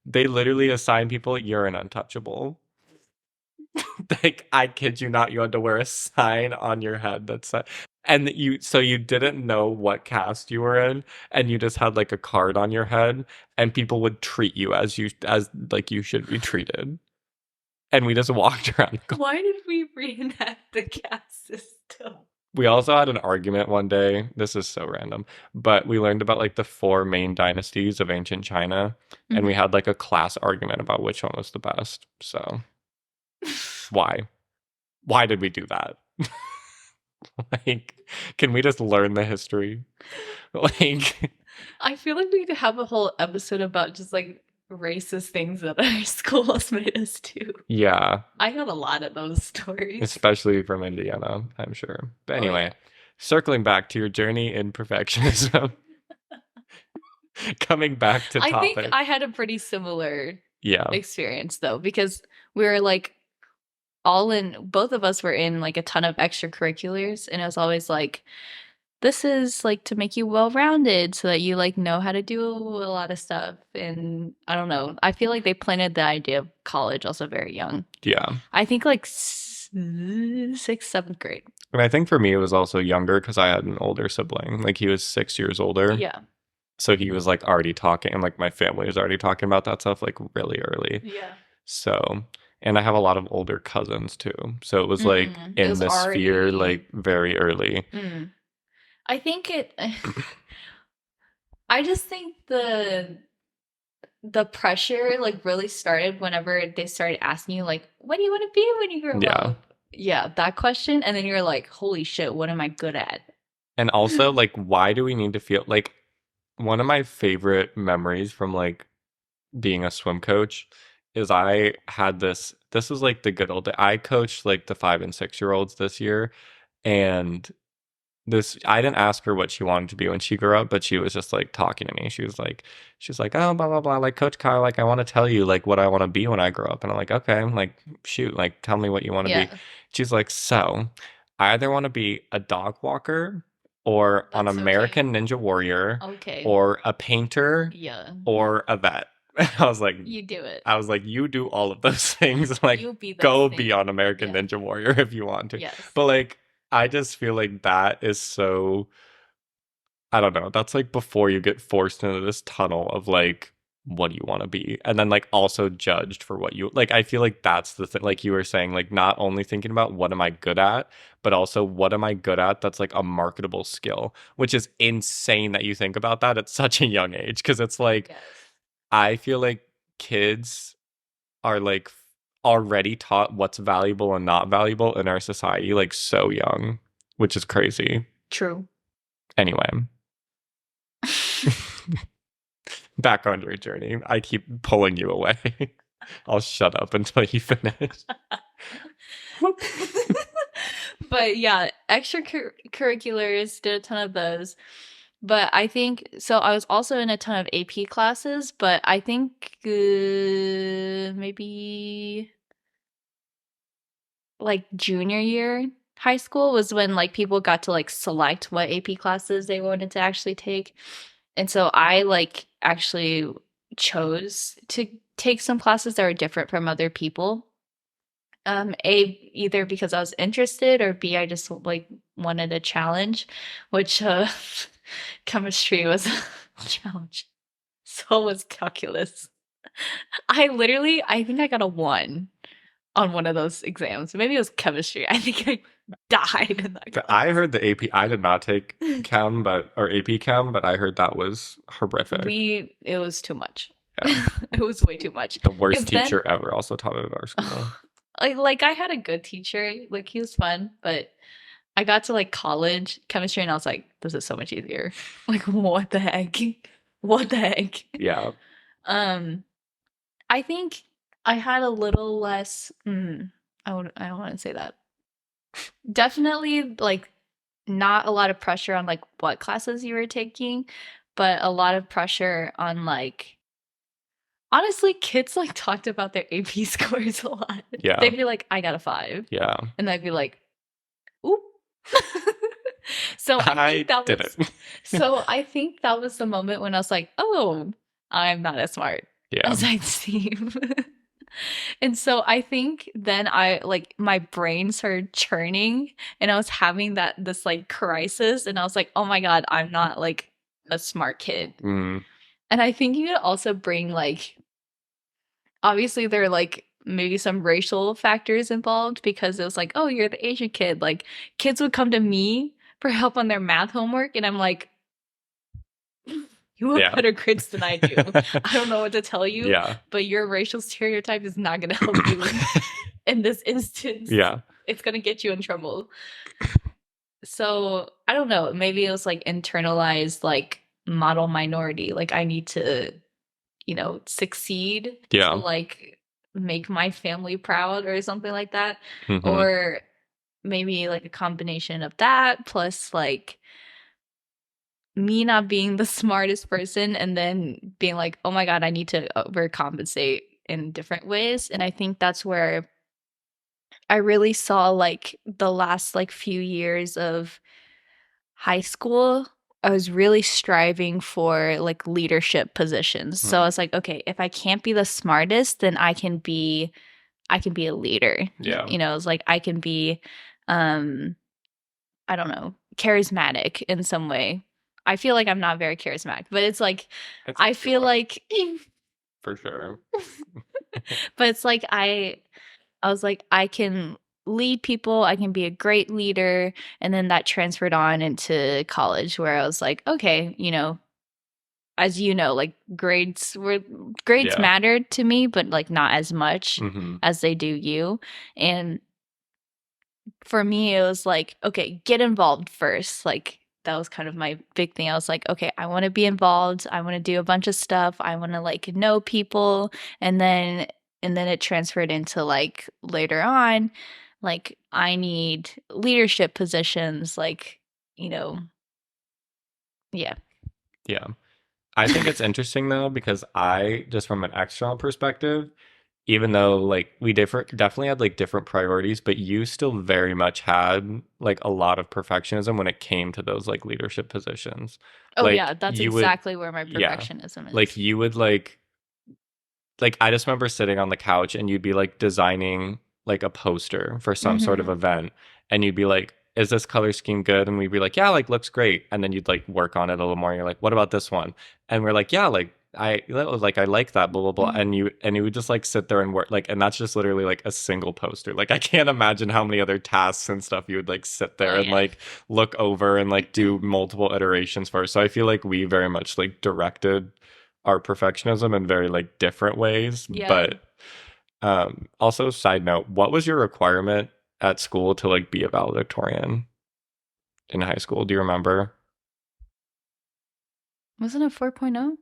They literally assign people you're an untouchable. Like I kid you not, you had to wear a sign on your head that said, and you so you didn't know what caste you were in, and you just had like a card on your head, and people would treat you as like you should be treated. And we just walked around. Why did we reenact the caste system? We also had an argument one day. This is so random, but we learned about like the 4 main dynasties of ancient China, and we had like a class argument about which one was the best. So why? Why did we do that? Like, can we just learn the history? Like, I feel like we need to have a whole episode about just like racist things that our school has made us do. yeah, I got a lot of those stories. especially from Indiana, I'm sure. But Oh, anyway, yeah. circling back to your journey in perfectionism, coming back to I topic. think I had a pretty similar Yeah, experience though, because we were like both of us were in like a ton of extracurriculars, and it was always like, this is like to make you well rounded so that you like know how to do a lot of stuff. And I don't know. I feel like they planted the idea of college also very young. yeah. I think like sixth, 7th grade. And I think for me, it was also younger because I had an older sibling. Like he was 6 years older. Yeah. So he was like already talking, and like my family was already talking about that stuff like really early. Yeah. So, and I have a lot of older cousins too. So it was like It in was the sphere already. like very early. I think it. I just think the pressure like really started whenever they started asking you like, what do you want to be when you grow Yeah. up? Yeah, that question, and then you're like, holy shit, what am I good at? And also like why do we need to feel like one of my favorite memories from like being a swim coach is I had this was like the good old day. I coached like the 5 and 6 year olds this year, and this I didn't ask her what she wanted to be when she grew up, but she was just like talking to me. She's like, oh blah blah blah, like Coach Kyle, like I want to tell you like what I want to be when I grow up. And I'm like, okay, I'm like, shoot, like tell me what you want to be. Yeah, She's like, so I either want to be a dog walker or an that's so cute. American Ninja Warrior Okay, or a painter yeah, or a vet. I was like, you do it. you do all of those things. Like, You'll be those go be things. on American Yeah. Ninja Warrior if you want to. Yes. But like, I just feel like that is so, I don't know. That's like before you get forced into this tunnel of like, what do you want to be? And then like also judged for what you like. I feel like that's the thing. Like you were saying, like not only thinking about what am I good at, but also what am I good at that's like a marketable skill, which is insane that you think about that at such a young age. Cause it's like, Yes. I feel like kids are like already taught what's valuable and not valuable in our society, like so young, which is crazy. True. Anyway, back on your journey. I keep pulling you away. I'll shut up until you finish. But yeah, extracurriculars, did a ton of those. But I think so. I was also in a ton of AP classes, but I think maybe like junior year high school was when like people got to like select what AP classes they wanted to actually take. And so I like actually chose to take some classes that were different from other people. A either because I was interested or B I just like wanted a challenge, which chemistry was a challenge. So was calculus. I think I got a 1 on one of those exams. Maybe it was chemistry. I think I died in that I class. heard the AP. I did not take chem, but or AP chem, but I heard that was horrific. It was too much. Yeah, It was way too much. the worst Because then, teacher ever also taught it at our school. like I had a good teacher, like he was fun, but I got to like college chemistry and I was like, this is so much easier. Like, what the heck? What the heck? Yeah. Um, I think I had a little less. I don't want to say that. Definitely, like, not a lot of pressure on like what classes you were taking, but a lot of pressure on like. Honestly, kids like talked about their AP scores a lot. Yeah. They'd be like, "I got a 5," Yeah. and I'd be like, "Oop." So I I think that did was it. so I think that was the moment when I was like, "Oh, I'm not as smart Yeah. as I seem." And so I think then I like my brain started churning and I was having this like crisis and I was like, "Oh my God, I'm not like a smart kid." Mm, And I think you could also bring like obviously there are like maybe some racial factors involved because it was like, "Oh, you're the Asian kid." Like kids would come to me for help on their math homework and I'm like, "You have yeah. better grades than I do. I don't know what to tell you, Yeah. but your racial stereotype is not going to help you in this instance. Yeah. It's going to get you in trouble." So, I don't know, maybe it was like internalized like model minority, like I need to, succeed to Yeah. like make my family proud or something like that. Hmm. Or maybe like a combination of that plus like me not being the smartest person and then being like, oh my God, I need to overcompensate in different ways. And I think that's where I really saw like the last like few years of high school. I was really striving for like leadership positions. So I Mm, was like, okay, if I can't be the smartest, then I can be a leader. yeah. It's like I can be I don't know, charismatic in some way. I feel like I'm not very charismatic, but it's like It's I feel you like for sure. but it's like I was like I can lead people, I can be a great leader, and then that transferred on into college where I was like, okay, as you know, like grades Yeah. mattered to me, but like not as much Hmm. as they do you. And for me, it was like, okay, get involved first. Like that was kind of my big thing. I was like, okay, I want to be involved. I want to do a bunch of stuff. I want to like know people, and then it transferred into like later on, like I need leadership positions. Like you know, yeah. Yeah. I think it's interesting though because I just from an external perspective, even though like we different definitely had like different priorities, but you still very much had like a lot of perfectionism when it came to those like leadership positions. Oh yeah, Like that's you would, exactly where my yeah, perfectionism like is. you would like I just remember sitting on the couch and you'd be like designing like a poster for some sort of Mhm. event and you'd be like, is this color scheme good? And we'd be like, yeah, like looks great. And then you'd like work on it a little more. And you're like, what about this one? And we're like, yeah, like I like that, blah blah blah. Mhm. And you would just like sit there and work like, and that's just literally like a single poster. Like I can't imagine how many other tasks and stuff you would like sit Oh there and yeah. like look over and like do multiple iterations for. So I feel like we very much like directed our perfectionism in very like different ways. Yeah. But also side note, what was your requirement at school to like be a valedictorian in high school? Do you remember? Wasn't it 4.0?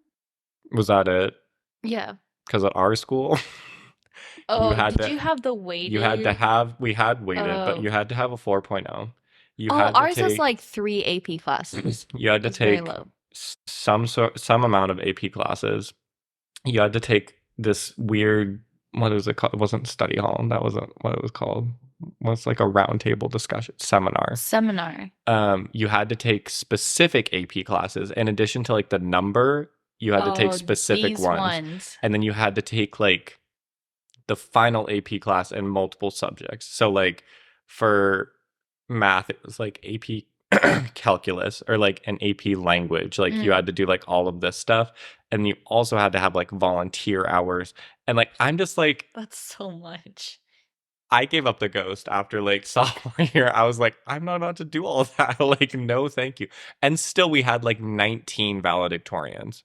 Was that it? Yeah. Because at our school, you Oh, had did to you have the you had to weighted? have we had weighted, but Oh. you had to have a 4.0. You Oh, had to ours was take like 3 AP classes. you had It to was very take low. some amount of AP classes. You had to take this weird what was it called? It wasn't study hall. That wasn't what it was called. What's like a roundtable discussion seminar. Seminar. You had to take specific AP classes in addition to like the number. You had to take Oh, specific these ones, ones. and then you had to take like the final AP class in multiple subjects. So like for math, it was like AP calculus or like an AP language. Like you Mm, had to do like all of this stuff. And you also had to have like volunteer hours. And like I'm just like that's so much. I gave up the ghost after like sophomore year. I was like, I'm not about to do all that. Like, no, thank you. And still we had like 19 valedictorians.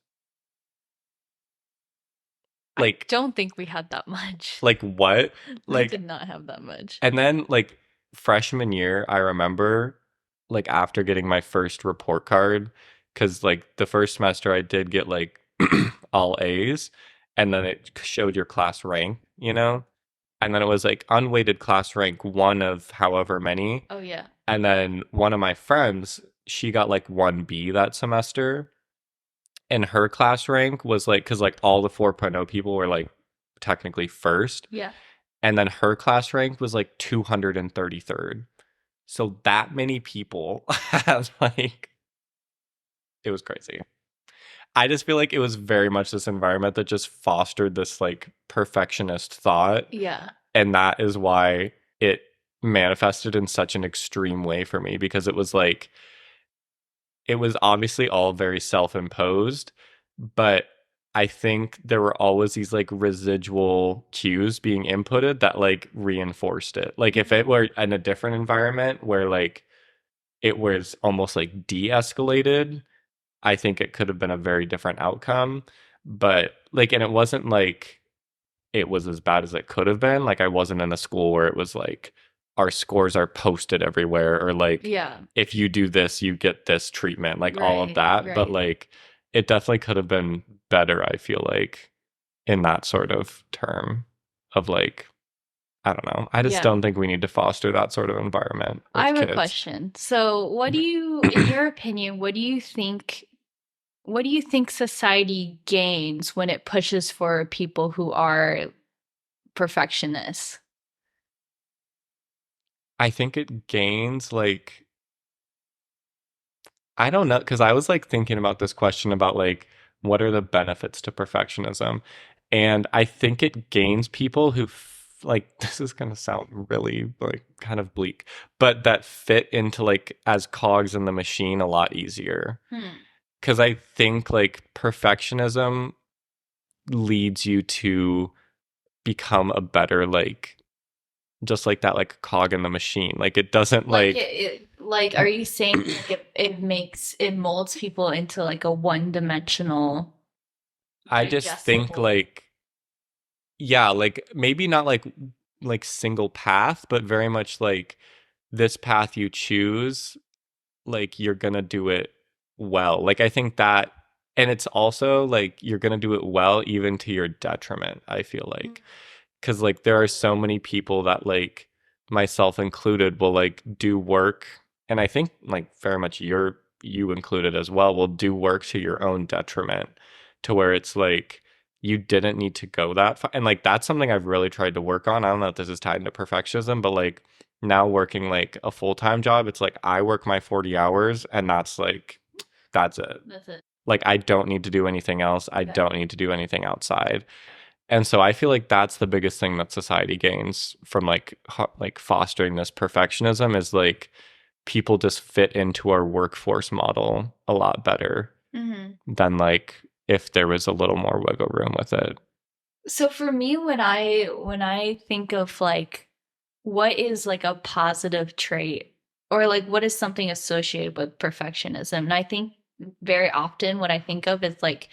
I Like, don't think we had that much. like what? We Like did not have that much. and then like freshman year, I remember like after getting my first report card, because like the first semester I did get like all A's, and then it showed your class rank, you know? And then it was like unweighted class rank one of however many. Oh yeah. And then one of my friends, she got like 1B that semester, and her class rank was like, because like all the 4.0 people were like technically first, Yeah. and then her class rank was like 233rd. So that many people had like it was crazy. I just feel like it was very much this environment that just fostered this like perfectionist thought, Yeah. and that is why it manifested in such an extreme way for me because it was like it was obviously all very self-imposed, but I think there were always these like residual cues being inputted that like reinforced it. Like if it Mhm. were in a different environment where like it was almost like de-escalated, I think it could have been a very different outcome. But like, and it wasn't like it was as bad as it could have been. Like I wasn't in a school where it was like our scores are posted everywhere or like Yeah. if you do this you get this treatment, like all of Right. that. But Right. like it definitely could have been better, I feel like, in that sort of term of like I don't know. I just Yeah. don't think we need to foster that sort of environment I with have a kids. question. So, what do you, in your opinion, what do you think society gains when it pushes for people who are perfectionists? I think it gains like I don't know because I was like thinking about this question about like what are the benefits to perfectionism, and I think it gains people who like this is gonna sound really like kind of bleak, but that fit into like as cogs in the machine a lot easier. Hmm. because I think like perfectionism leads you to become a better like just like that like cog in the machine. Like it doesn't Like like like are you saying like it makes it molds people into like a one-dimensional I just think digestible. like yeah, like maybe not like single path, but very much like this path you choose, like you're gonna do it well. Like I think that and it's also like you're gonna do it well even to your detriment, I feel like. Because like there are so many people that like myself included will like do work and I think like very much you included as well will do work to your own detriment to where it's like you didn't need to go that far and like that's something I've really tried to work on. I don't know if this is tied into perfectionism, but like now working like a full-time job, it's like I work my 40 hours and that's it. That's it. Like I don't need to do anything else. I don't need to do anything outside. And so I feel like that's the biggest thing that society gains from like like fostering this perfectionism is like people just fit into our workforce model a lot better Hmm. than like if there was a little more wiggle room with it. So for me, when I think of like what is like a positive trait or like what is something associated with perfectionism, and I think very often what I think of is like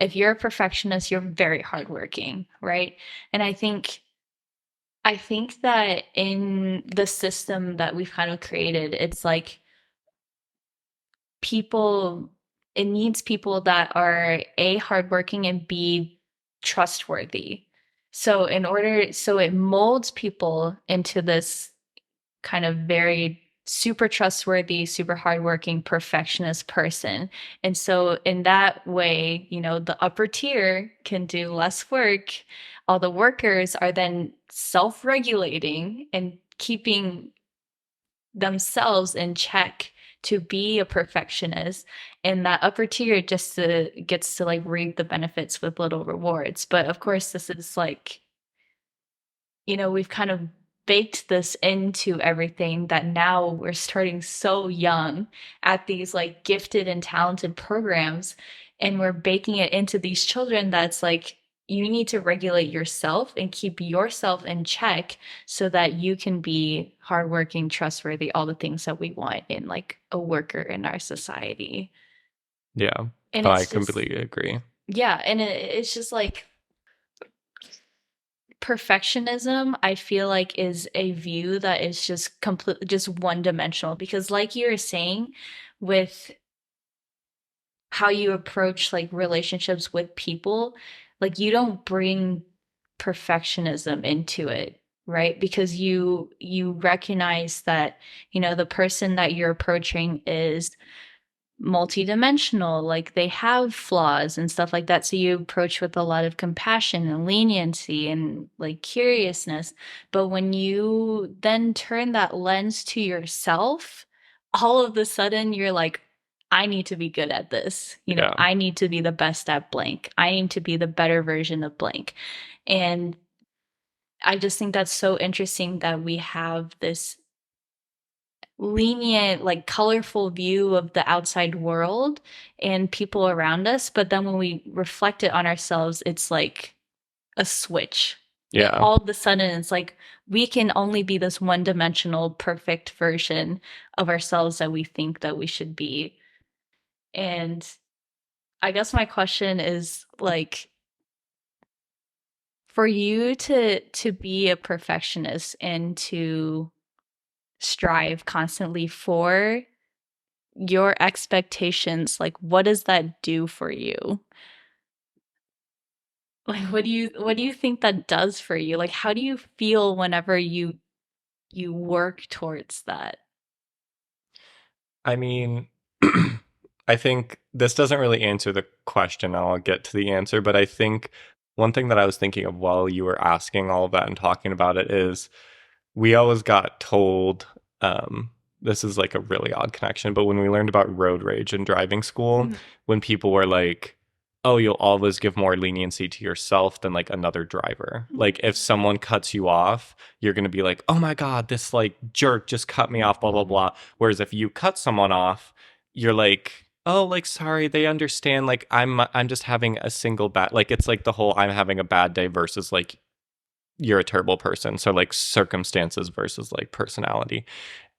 if you're a perfectionist, you're very hardworking, right? And I think that in the system that we've kind of created, it's like people it needs people that are A, hardworking and B, trustworthy. So it molds people into this kind of very super trustworthy, super hardworking, perfectionist person. And so in that way, the upper tier can do less work. All the workers are then self-regulating and keeping themselves in check to be a perfectionist, and that upper tier gets to like reap the benefits with little rewards. But of course this is like, we've kind of baked this into everything that now we're starting so young at these like gifted and talented programs, and we're baking it into these children that's like you need to regulate yourself and keep yourself in check so that you can be hardworking, trustworthy, all the things that we want in like a worker in our society. Yeah. And Oh, I it's just, completely agree. yeah, and it's just like perfectionism, I feel like, is a view that is just completely just one dimensional because like you were saying with how you approach like relationships with people, like you don't bring perfectionism into it, right? Because you recognize that, the person that you're approaching is multidimensional, like they have flaws and stuff like that. So you approach with a lot of compassion and leniency and like curiousness. But when you then turn that lens to yourself, all of a sudden you're like, I need to be good at this. Yeah. I need to be the best at blank. I need to be the better version of blank. And I just think that's so interesting that we have this lenient, like colorful view of the outside world and people around us. But then when we reflect it on ourselves, it's like a switch. Yeah. All of a sudden, it's like we can only be this one dimensional, perfect version of ourselves that we think that we should be. And I guess my question is like, for you to be a perfectionist and to strive constantly for your expectations, like what does that do for you? Like what do you think that does for you? Like how do you feel whenever you work towards that? I mean, I think this doesn't really answer the question. I'll get to the answer, but I think one thing that I was thinking of while you were asking all of that and talking about it is we always got told this is like a really odd connection, but when we learned about road rage in driving school, Mhm. when people were like, oh, you'll always give more leniency to yourself than like another driver. Like if someone cuts you off, you're going to be like, oh my God, this like jerk just cut me off, blah, blah, blah. Whereas if you cut someone off, you're like, oh, like sorry, they understand. Like I'm just having a single bad. Like it's like the whole I'm having a bad day versus like you're a terrible person. So like circumstances versus like personality.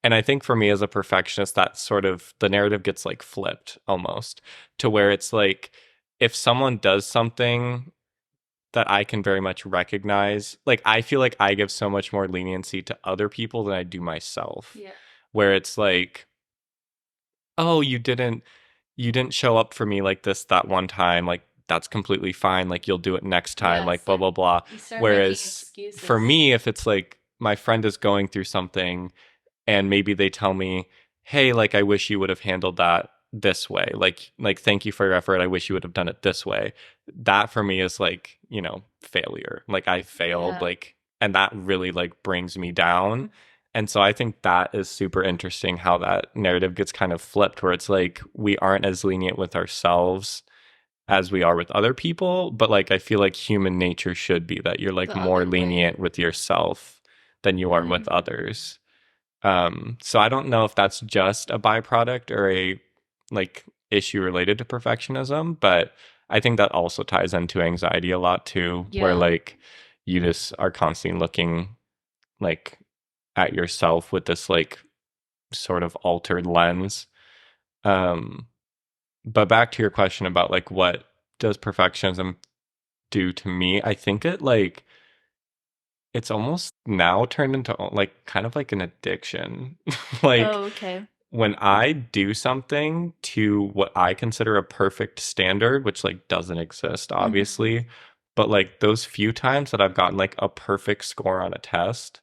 And I think for me as a perfectionist, that sort of the narrative gets like flipped almost to where it's like if someone does something that I can very much recognize, like I feel like I give so much more leniency to other people than I do myself. Yeah. Where it's like, oh, you didn't show up for me like this that one time, like that's completely fine, like you'll do it next time, Yeah, like blah blah blah. you start making Whereas for excuses. me, if it's like my friend is going through something and maybe they tell me, "Hey, like I wish you would have handled that this way. Like thank you for your effort. I wish you would have done it this way." That for me is like, failure. Like I failed, Yeah. like, and that really like brings me down. And so I think that is super interesting how that narrative gets kind of flipped where it's like we aren't as lenient with ourselves as we are with other people, but like I feel like human nature should be that you're like The more other way. lenient with yourself than you are with Mm. others. So I don't know if that's just a byproduct or a like issue related to perfectionism, but I think that also ties into anxiety a lot too, where Yeah. like you just are constantly looking like at yourself with this like sort of altered lens. Um, but back to your question about like what does perfectionism do to me? I think it like it's almost now turned into like kind of like an addiction. Like Oh, okay. when I do something to what I consider a perfect standard, which like doesn't exist, Mm-hmm. obviously, but like those few times that I've gotten like a perfect score on a test,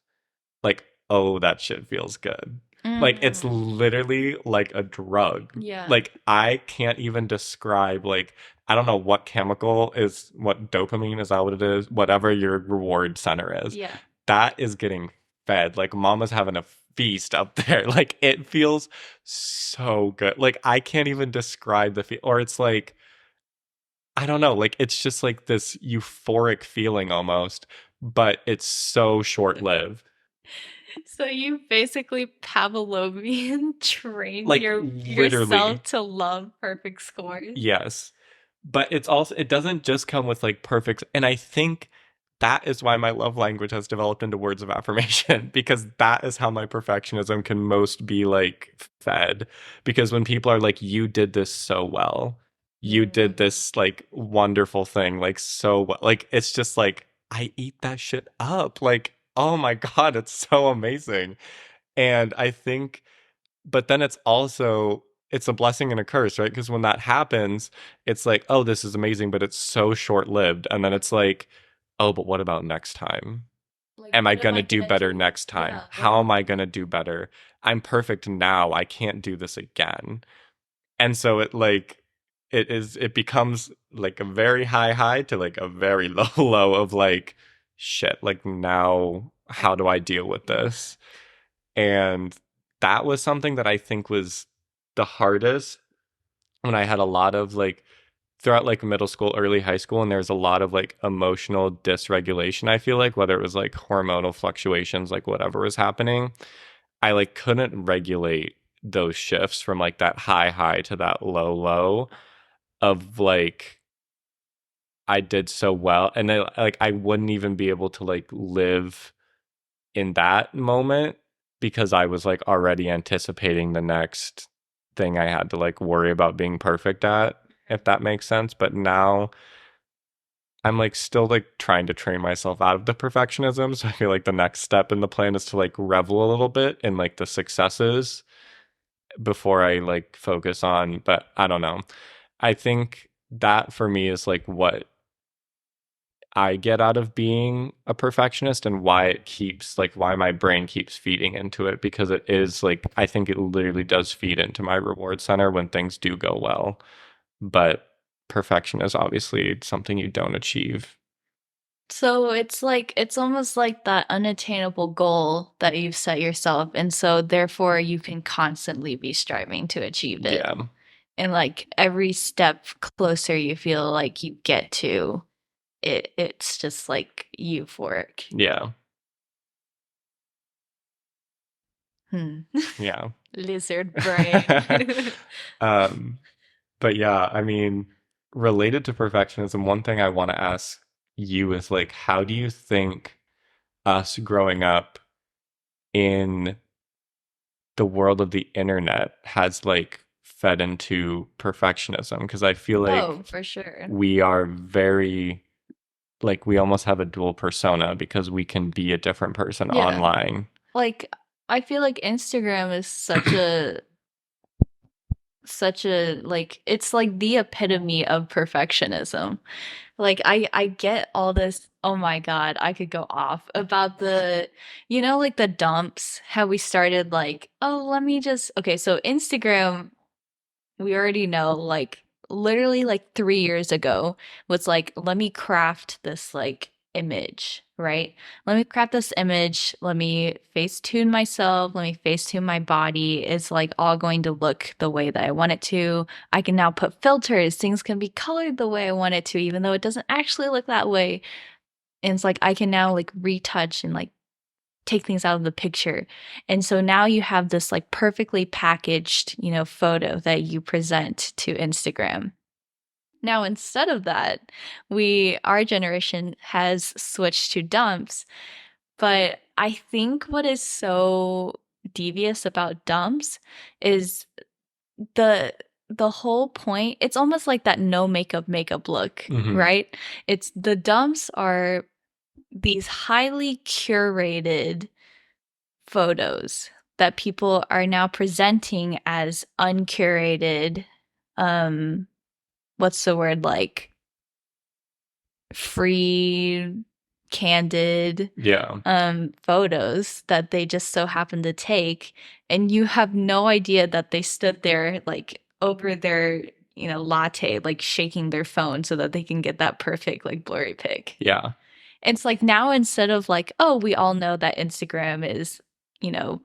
like, oh, that shit feels good. Like it's Mm. literally like a drug. Yeah. Like I can't even describe like I don't know what chemical is what dopamine is that what it is? Whatever your reward center is. Yeah. That is getting fed. Like mama's having a feast up there. Like it feels so good. Like I can't even describe the feel or it's like I don't know, like it's just like this euphoric feeling almost, but it's so short-lived. So you basically Pavlovian trained Like yourself literally. to love perfect scores. Yes. But it's also it doesn't just come with like perfect and I think that is why my love language has developed into words of affirmation because that is how my perfectionism can most be like fed because when people are like you did this so well. You did Mm. this like wonderful thing like so well. Like it's just like I eat that shit up. Like oh my god, it's so amazing. And I think but then it's a blessing and a curse, right? Because when that happens, it's like, oh, this is amazing, but it's so short lived. And then it's like, oh, but what about next time? Like, Am I what am going I to do gonna better do? next time? Yeah. What How am am I going to do better? I'm perfect now. I can't do this again. And so it becomes like a very high to like a very low of like, shit, like now, I how do I deal with yeah. this? And that was something that I think was the hardest when I had a lot of like throughout like middle school, early high school, and there's a lot of like emotional dysregulation. I feel like whether it was like hormonal fluctuations, like whatever was happening, I like couldn't regulate those shifts from like that high to that low of like I did so well. And then like I wouldn't even be able to like live in that moment because I was like already anticipating the next thing I had to like worry about being perfect at, if that makes sense. But now I'm like still like trying to train myself out of the perfectionism. So I feel like the next step in the plan is to like revel a little bit in like the successes before I like focus on, but I don't know. I think that for me is like what I get out of being a perfectionist and why it keeps like why my brain keeps feeding into it because it is like I think it literally does feed into my reward center when things do go well. But perfection is obviously something you don't achieve. So it's like it's almost like that unattainable goal that you've set yourself, and so therefore you can constantly be striving to achieve it. Yeah. And like every step closer you feel like you get to it, it's just like euphoric. Yeah. Hmm. Yeah. Lizard brain. um But yeah, I mean, related to perfectionism, one thing I want to ask you is like, how do you think us growing up in the world of the internet has like fed into perfectionism? Because I feel like Oh, for sure. we are very, like, we almost have a dual persona because we can be a different person Yeah. online. Like I feel like Instagram is such a like it's like the epitome of perfectionism. Like I get all this, oh my God, I could go off about the like the dumps, how we started like, oh, let me just okay, so Instagram we already know like literally like 3 years ago was like let me craft this like image, right? Let me craft this image, let me facetune myself, let me facetune my body. It's like all going to look the way that I want it to. I can now put filters, things can be colored the way I want it to even though it doesn't actually look that way. And it's like I can now like retouch and like take things out of the picture. And so now you have this like perfectly packaged, photo that you present to Instagram. Now, instead of that, our generation has switched to dumps. But I think what is so devious about dumps is the the whole point. It's almost like that no makeup look, Hmm. right? It's the dumps are these highly curated photos that people are now presenting as uncurated, um what's the word, like free, candid Yeah. photos that they just so happen to take, and you have no idea that they stood there like over their latte, like shaking their phone so that they can get that perfect like blurry pic. Yeah. It's like now instead of like, oh, we all know that Instagram is, you know,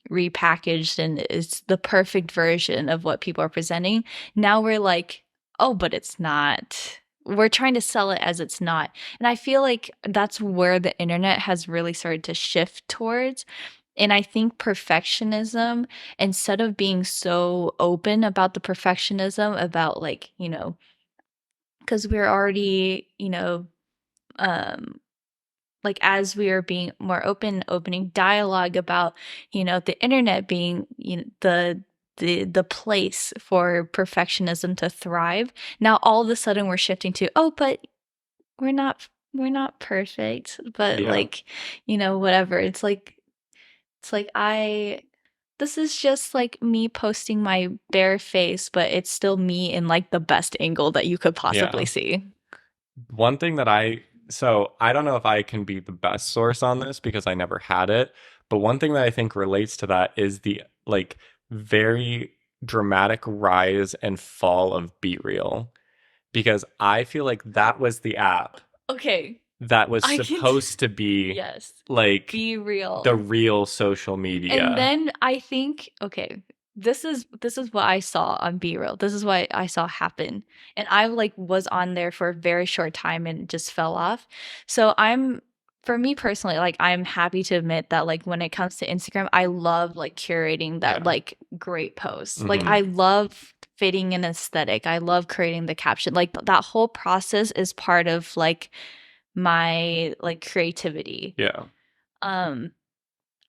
repackaged and is the perfect version of what people are presenting. Now we're like, oh, but it's not. We're trying to sell it as it's not. And I feel like that's where the internet has really started to shift towards. And I think perfectionism, instead of being so open about the perfectionism, about like, because we're already, um, like as we are being more open, opening dialogue about the internet being the place for perfectionism to thrive. Now all of a sudden we're shifting to, oh, but we're not perfect, but Yeah. like whatever. It's like I this is just like me posting my bare face, but it's still me in like the best angle that you could possibly Yeah. see. One thing that so I don't know if I can be the best source on this because I never had it, but one thing that I think relates to that is the like very dramatic rise and fall of Be Real, because I feel like that was the app Okay, that was I can supposed to be yes. like Be the real. real social And media. then I think, okay, this is what I saw on B Real. This is what I saw happen. And I like was on there for a very short time and just fell off. So for me personally, like I'm happy to admit that like when it comes to Instagram, I love like curating that Yeah. like great post. Like Hmm. I love fitting an aesthetic. I love creating the caption. Like that whole process is part of like my like creativity. Yeah. Um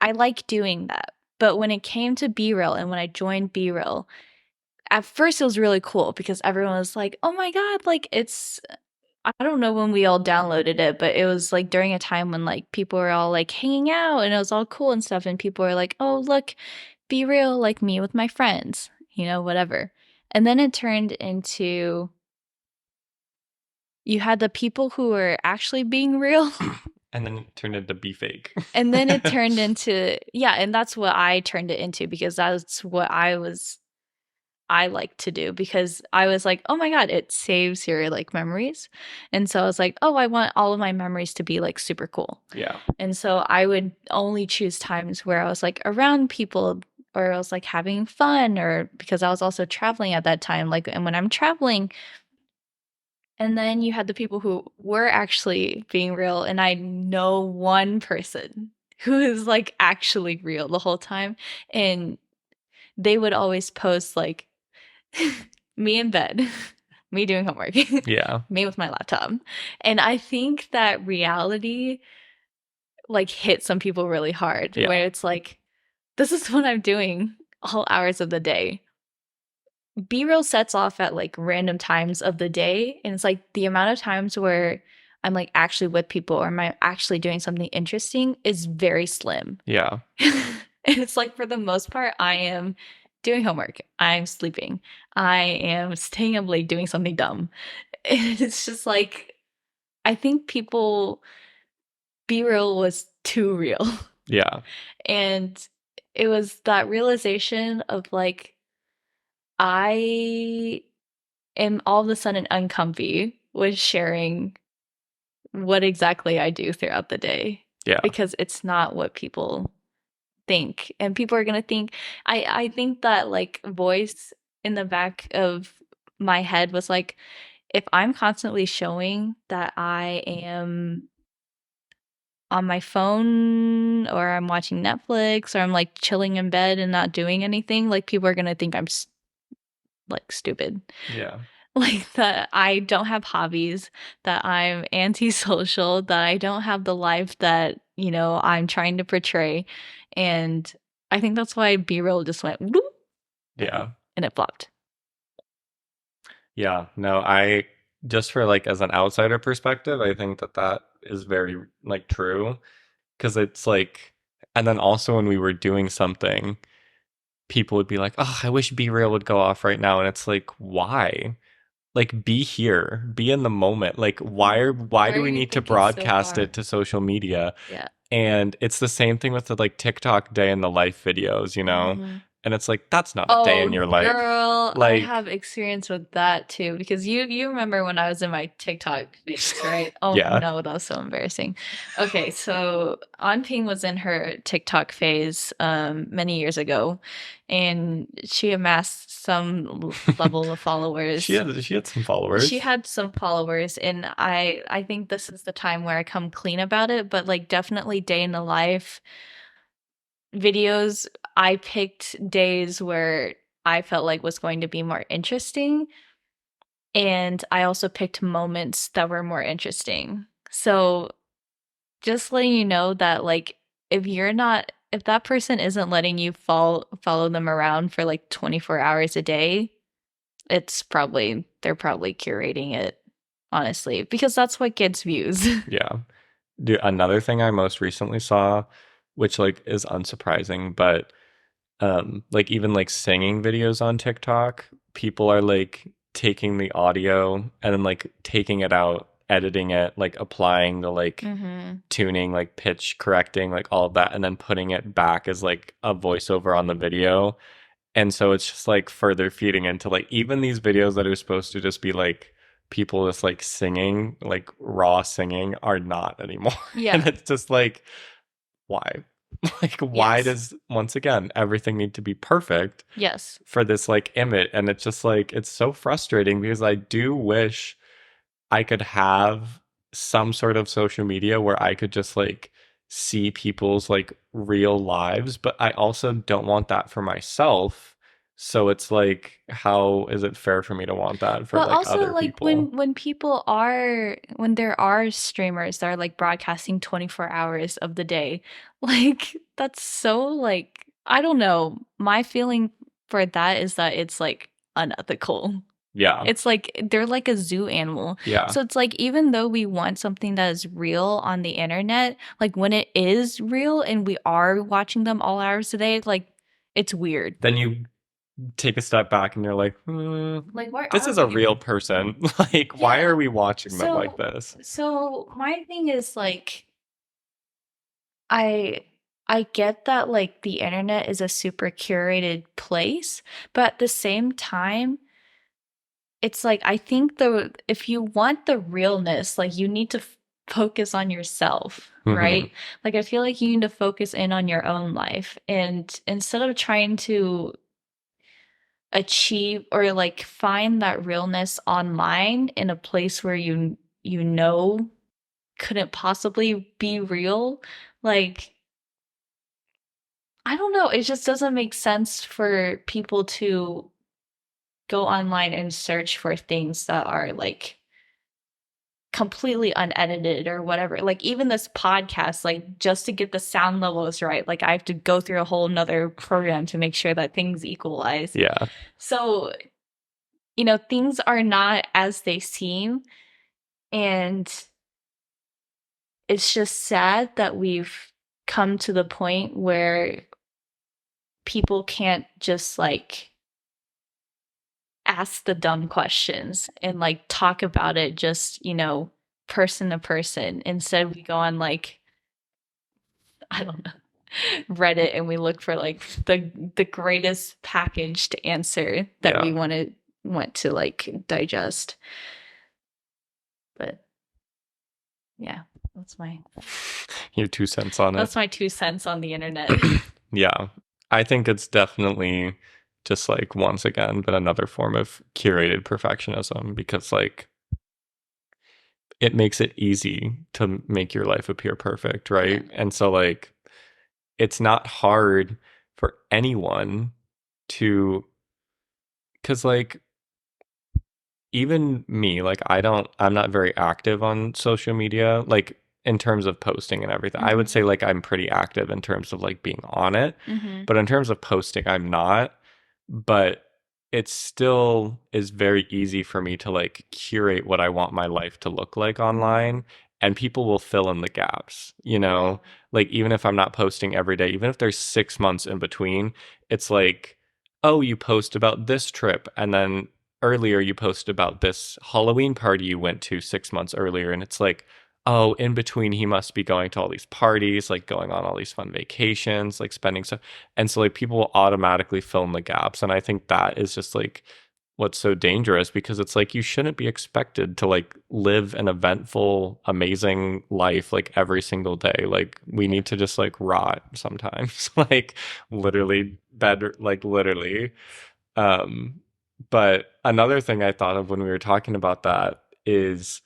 I like doing that. But when it came to B-Real and when I joined B-Real, at first it was really cool because everyone was like, "Oh my God, like it's I don't know when we all downloaded it, but it was like during a time when like people were all like hanging out and it was all cool and stuff and people were like, "Oh, look, Be Real like me with my friends," whatever. And then it turned into you had the people who were actually being real. And then it turned into Be Fake. And then it turned into, yeah, and that's what I turned it into because that's what I like to do because I was like, oh my God, it saves your like memories. And so I was like, oh, I want all of my memories to be like super cool. Yeah. And so I would only choose times where I was like around people or I was like having fun or because I was also traveling at that time. Like, and when I'm traveling, and then you had the people who were actually being real, and I know one person who is like actually real the whole time, and they would always post like me in bed, me doing homework, Yeah. me with my laptop. And I think that reality like hit some people really hard Yeah. where it's like, this is what I'm doing all hours of the day. B-roll sets off at like random times of the day. And it's like the amount of times where I'm like actually with people or am I actually doing something interesting is very slim. Yeah. And it's like for the most part, I am doing homework. I'm sleeping. I am staying up late doing something dumb. And it's just like I think people B real was too real. Yeah. And it was that realization of like I am all of a sudden uncomfy with sharing what exactly I do throughout the day Yeah. because it's not what people think. And people are gonna think I think that like voice in the back of my head was like, if I'm constantly showing that I am on my phone or I'm watching Netflix or I'm like chilling in bed and not doing anything, like people are gonna think I'm like stupid. Yeah. Like that I don't have hobbies, that I'm antisocial, that I don't have the life that, you know, I'm trying to portray. And I think that's why B-roll just went whoop, Yeah. and it flopped. Yeah. No, I just for like as an outsider perspective, I think that that is very like true because it's like, and then also when we were doing something, people would be like, "Oh, I wish Be Real would go off right now," and it's like, why? Like, be here, be in the moment. Like, why Why do are we you need to thinking so broadcast far? it to social media? Yeah. And it's the same thing with the like TikTok day in the life videos, you know? Mm-hmm. And it's like, that's not a day in Oh, your life. girl, I Like, have experience with that too because you remember when I was in my TikTok phase, right? Oh yeah, no, that was so embarrassing. Okay, so On Ping was in her TikTok phase many years ago, and she amassed some level of she followers. had some She followers. had some followers, and I think this is the time where I come clean about it, but like definitely day in the life videos, I picked days where I felt like was going to be more interesting. And I also picked moments that were more interesting. So just letting you know that like if that person isn't letting you follow them around for like 24 hours a day, they're probably curating it, honestly, because that's what gets views. Yeah. Dude, another thing I most recently saw, which like is unsurprising, but like even like singing videos on TikTok, people are like taking the audio and then like taking it out, editing it, like applying the like Mhm. tuning, like pitch correcting, like all of that, and then putting it back as like a voiceover on the video. And so it's just like further feeding into like even these videos that are supposed to just be like people just like singing, like raw singing, are not anymore. And Yeah. it's just like, why? Like, why Yes. does once again everything need to be perfect Yes. for this like image? And it's just like it's so frustrating because I do wish I could have some sort of social media where I could just like see people's like real lives, but I also don't want that for myself. So it's like, how is it fair for me to want that for But like also other like people? when there are streamers that are like broadcasting 24 hours of the day, like that's so like I don't know. My feeling for that is that it's like unethical. Yeah. It's like they're like a zoo animal. Yeah. So it's like even though we want something that is real on the internet, like when it is real and we are watching them all hours a day, like it's weird. Then you take a step back and you're like, Like why this are is a we? real person. Like, why Yeah. are we watching them like So this? so my thing is like I I get that like the internet is a super curated place, but at the same time, it's like I think the if you want the realness, like you need to focus on yourself, Hmm. right? Like I feel like you need to focus in on your own life and instead of trying to achieve or like find that realness online in a place where you know couldn't possibly be real, like I don't know, it just doesn't make sense for people to go online and search for things that are like completely unedited or whatever. Like even this podcast, like just to get the sound levels right, like I have to go through a whole nother program to make sure that things equalize. Yeah. So, things are not as they seem. And it's just sad that we've come to the point where people can't just like ask the dumb questions and like talk about it just, person to person. Instead, we go on like, I don't know, Reddit and we look for like the greatest packaged answer that Yeah. we want to like digest. But yeah, that's my Your 2 cents on it. that's my 2 cents on the internet. Yeah. I think it's definitely just like once again been another form of curated perfectionism because like it makes it easy to make your life appear perfect, right? Yeah. And so like it's not hard for anyone to cuz like even me, like I'm not very active on social media, like in terms of posting and everything. I would say like I'm pretty active in terms of like being on it, but in terms of posting, I'm not. But it still is very easy for me to like curate what I want my life to look like online, and people will fill in the gaps, you know? Like even if I'm not posting every day, even if there's 6 months in between, it's like, oh, you post about this trip and then earlier you posted about this Halloween party you went to 6 months earlier. And it's like, oh, in between, he must be going to all these parties, like going on all these fun vacations, like spending stuff. And so, like, people will automatically fill in the gaps. And I think that is just like what's so dangerous because it's like you shouldn't be expected to like live an eventful, amazing life like every single day. Like, we need to just like rot sometimes, like, literally, better, like, literally. Um, but another thing I thought of when we were talking about that is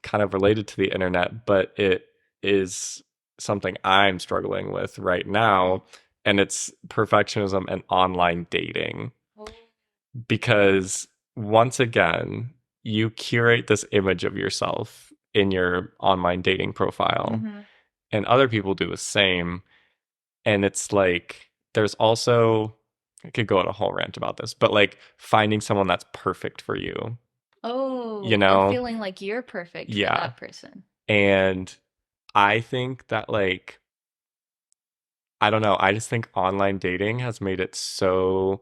kind of related to the internet, but it is something I'm struggling with right now, and it's perfectionism and online dating. Because once again, you curate this image of yourself in your online dating profile, and other people do the same. And it's like, there's also, I could go on a whole rant about this, but like finding someone that's perfect for you, Oh, you or know? feeling like you're perfect for Yeah. that person. And I think that, like, I don't know, I just think online dating has made it so,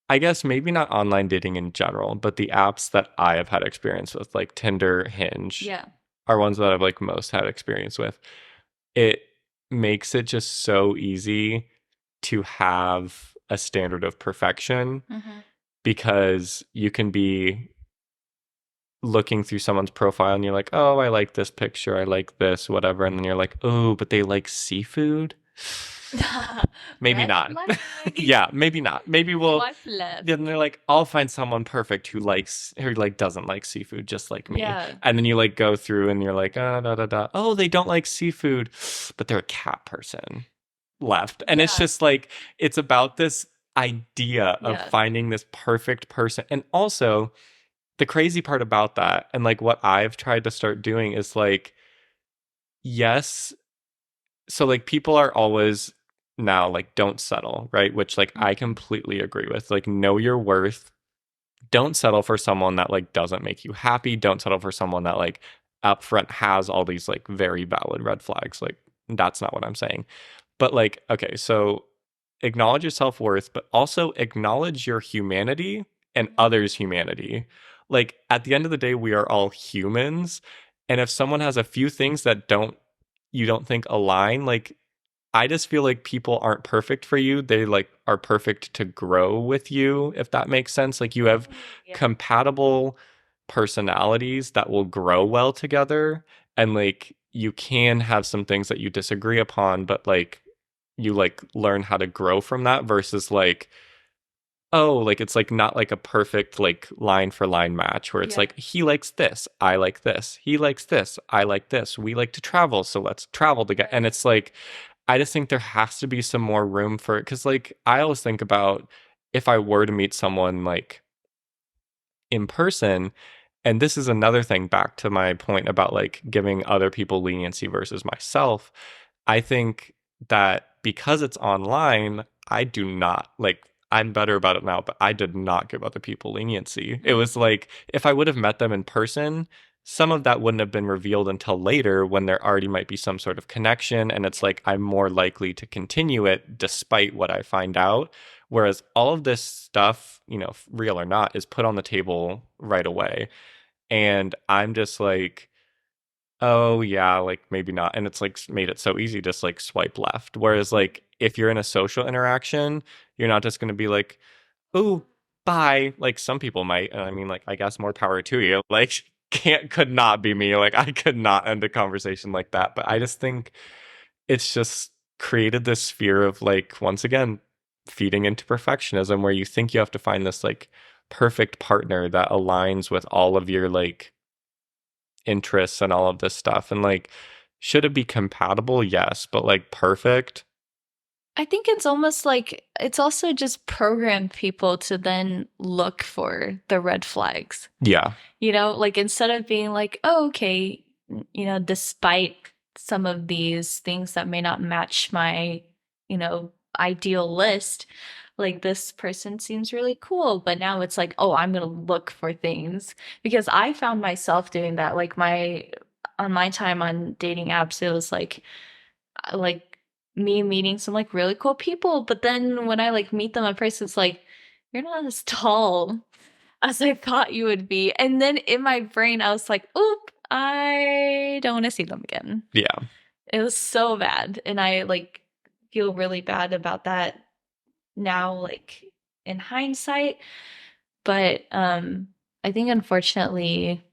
I guess maybe not online dating in general, but the apps that I have had experience with, like Tinder, Hinge, Yeah. are ones that I've like most had experience with. It makes it just so easy to have a standard of perfection because you can be looking through someone's profile and you're like, oh, I like this picture, I like this, whatever. And then you're like, oh, but they like seafood? Maybe Red not. flag. Yeah, maybe not. Maybe we'll. Swipe left. Then they're like, I'll find someone perfect who like doesn't like seafood just like me. Yeah. And then you like go through and you're like, ah, da da da. Oh, they don't like seafood, but they're a cat person. Left. And it's Yeah. just like it's about this idea of Yeah. finding this perfect person. And also the crazy part about that, and like what I've tried to start doing is like, yes, so like people are always now like don't settle, right? Which like I completely agree with. Like, know your worth. Don't settle for someone that like doesn't make you happy. Don't settle for someone that like upfront has all these like very valid red flags. Like, that's not what I'm saying. But like, okay, so acknowledge your self-worth, but also acknowledge your humanity and others' humanity. Like, at the end of the day, we are all humans. And if someone has a few things that you don't think align, like, I just feel like people aren't perfect for you. They like are perfect to grow with you, if that makes sense. Like, you have compatible personalities that will grow well together. And like you can have some things that you disagree upon, but like you like learn how to grow from that versus like, oh, like it's like not like a perfect like line for line match where it's like he likes this, I like this. He likes this, I like this. We like to travel, so let's travel together. And it's like I just think there has to be some more room for it cuz like I always think about if I were to meet someone like in person. And this is another thing back to my point about like giving other people leniency versus myself. I think that because it's online, I do not like, I'm better about it now, but I did not give other people leniency. It was like if I would have met them in person, some of that wouldn't have been revealed until later when there already might be some sort of connection. And it's like I'm more likely to continue it despite what I find out. Whereas all of this stuff, you know, real or not, is put on the table right away. And I'm just like, oh yeah, like maybe not. And it's like made it so easy, just like swipe left. Whereas like if you're in a social interaction, you're not just going to be like, oh, bye. Like some people might. And I mean, like, I guess more power to you. Like, could not be me. Like, I could not end a conversation like that. But I just think it's just created this fear of like, once again, feeding into perfectionism where you think you have to find this like perfect partner that aligns with all of your like interests and all of this stuff. And like, should it be compatible? Yes. But like, perfect? I think it's almost like it's also just programmed people to then look for the red flags. Yeah. You know, like instead of being like, oh, okay, you know, despite some of these things that may not match my, you know, ideal list, like this person seems really cool. But now it's like, oh, I'm going to look for things because I found myself doing that. Like on my time on dating apps, it was like me meeting some like really cool people. But then when I like meet them in person, it's like, you're not as tall as I thought you would be. And then in my brain, I was like, oop, I don't want to see them again. Yeah. It was so bad. And I like feel really bad about that now, like in hindsight. But I think unfortunately,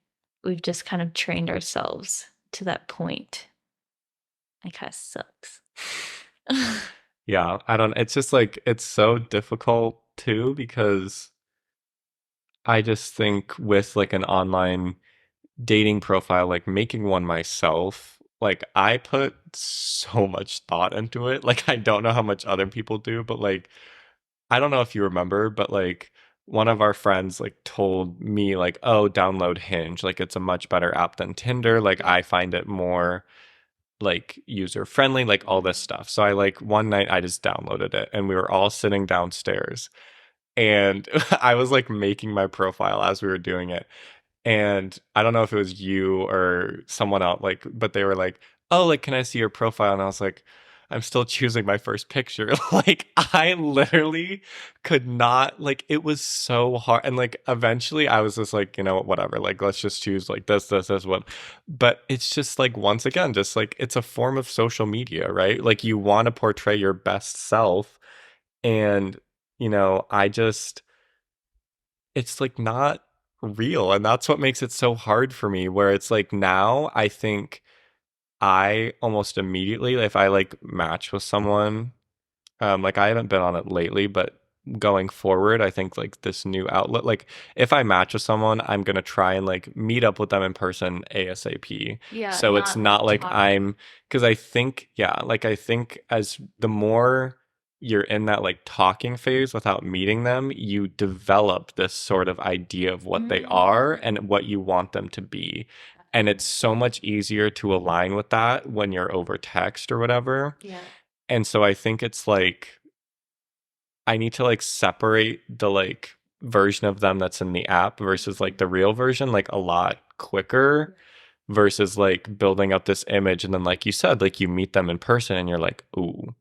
we've just kind of trained ourselves to that point. It kind of sucks. Yeah, I don't, it's just like, it's so difficult too, because I just think with like an online dating profile, like making one myself, like I put so much thought into it. Like, I don't know how much other people do, but like, I don't know if you remember, but like, one of our friends like told me like, oh, download Hinge. Like, it's a much better app than Tinder. Like, I find it more like user friendly, like all this stuff. So I like one night I just downloaded it and we were all sitting downstairs and I was like making my profile as we were doing it. And I don't know if it was you or someone else, like, but they were like, oh, like, can I see your profile? And I was like, I'm still choosing my first picture. Like, I literally could not, like, it was so hard. And like, eventually I was just like, you know, whatever, like, let's just choose like this, what. But it's just like, once again, just like, it's a form of social media, right? Like, you want to portray your best self. And, you know, I just, it's like not real. And that's what makes it so hard for me, where it's like now I think I almost immediately, if I like match with someone, like I haven't been on it lately, but going forward, I think like this new outlet, like if I match with someone, I'm gonna try and like meet up with them in person ASAP. Yeah, So it's not like not like talking. I'm, because I think, yeah, like I think as the more you're in that like talking phase without meeting them, you develop this sort of idea of what they are Mm, and what you want them to be. And it's so much easier to align with that when you're over text or whatever. yeah. And so I think it's like I need to like separate the like version of them that's in the app versus like the real version like a lot quicker versus like building up this image and then like you said like you meet them in person and you're like, "Ooh,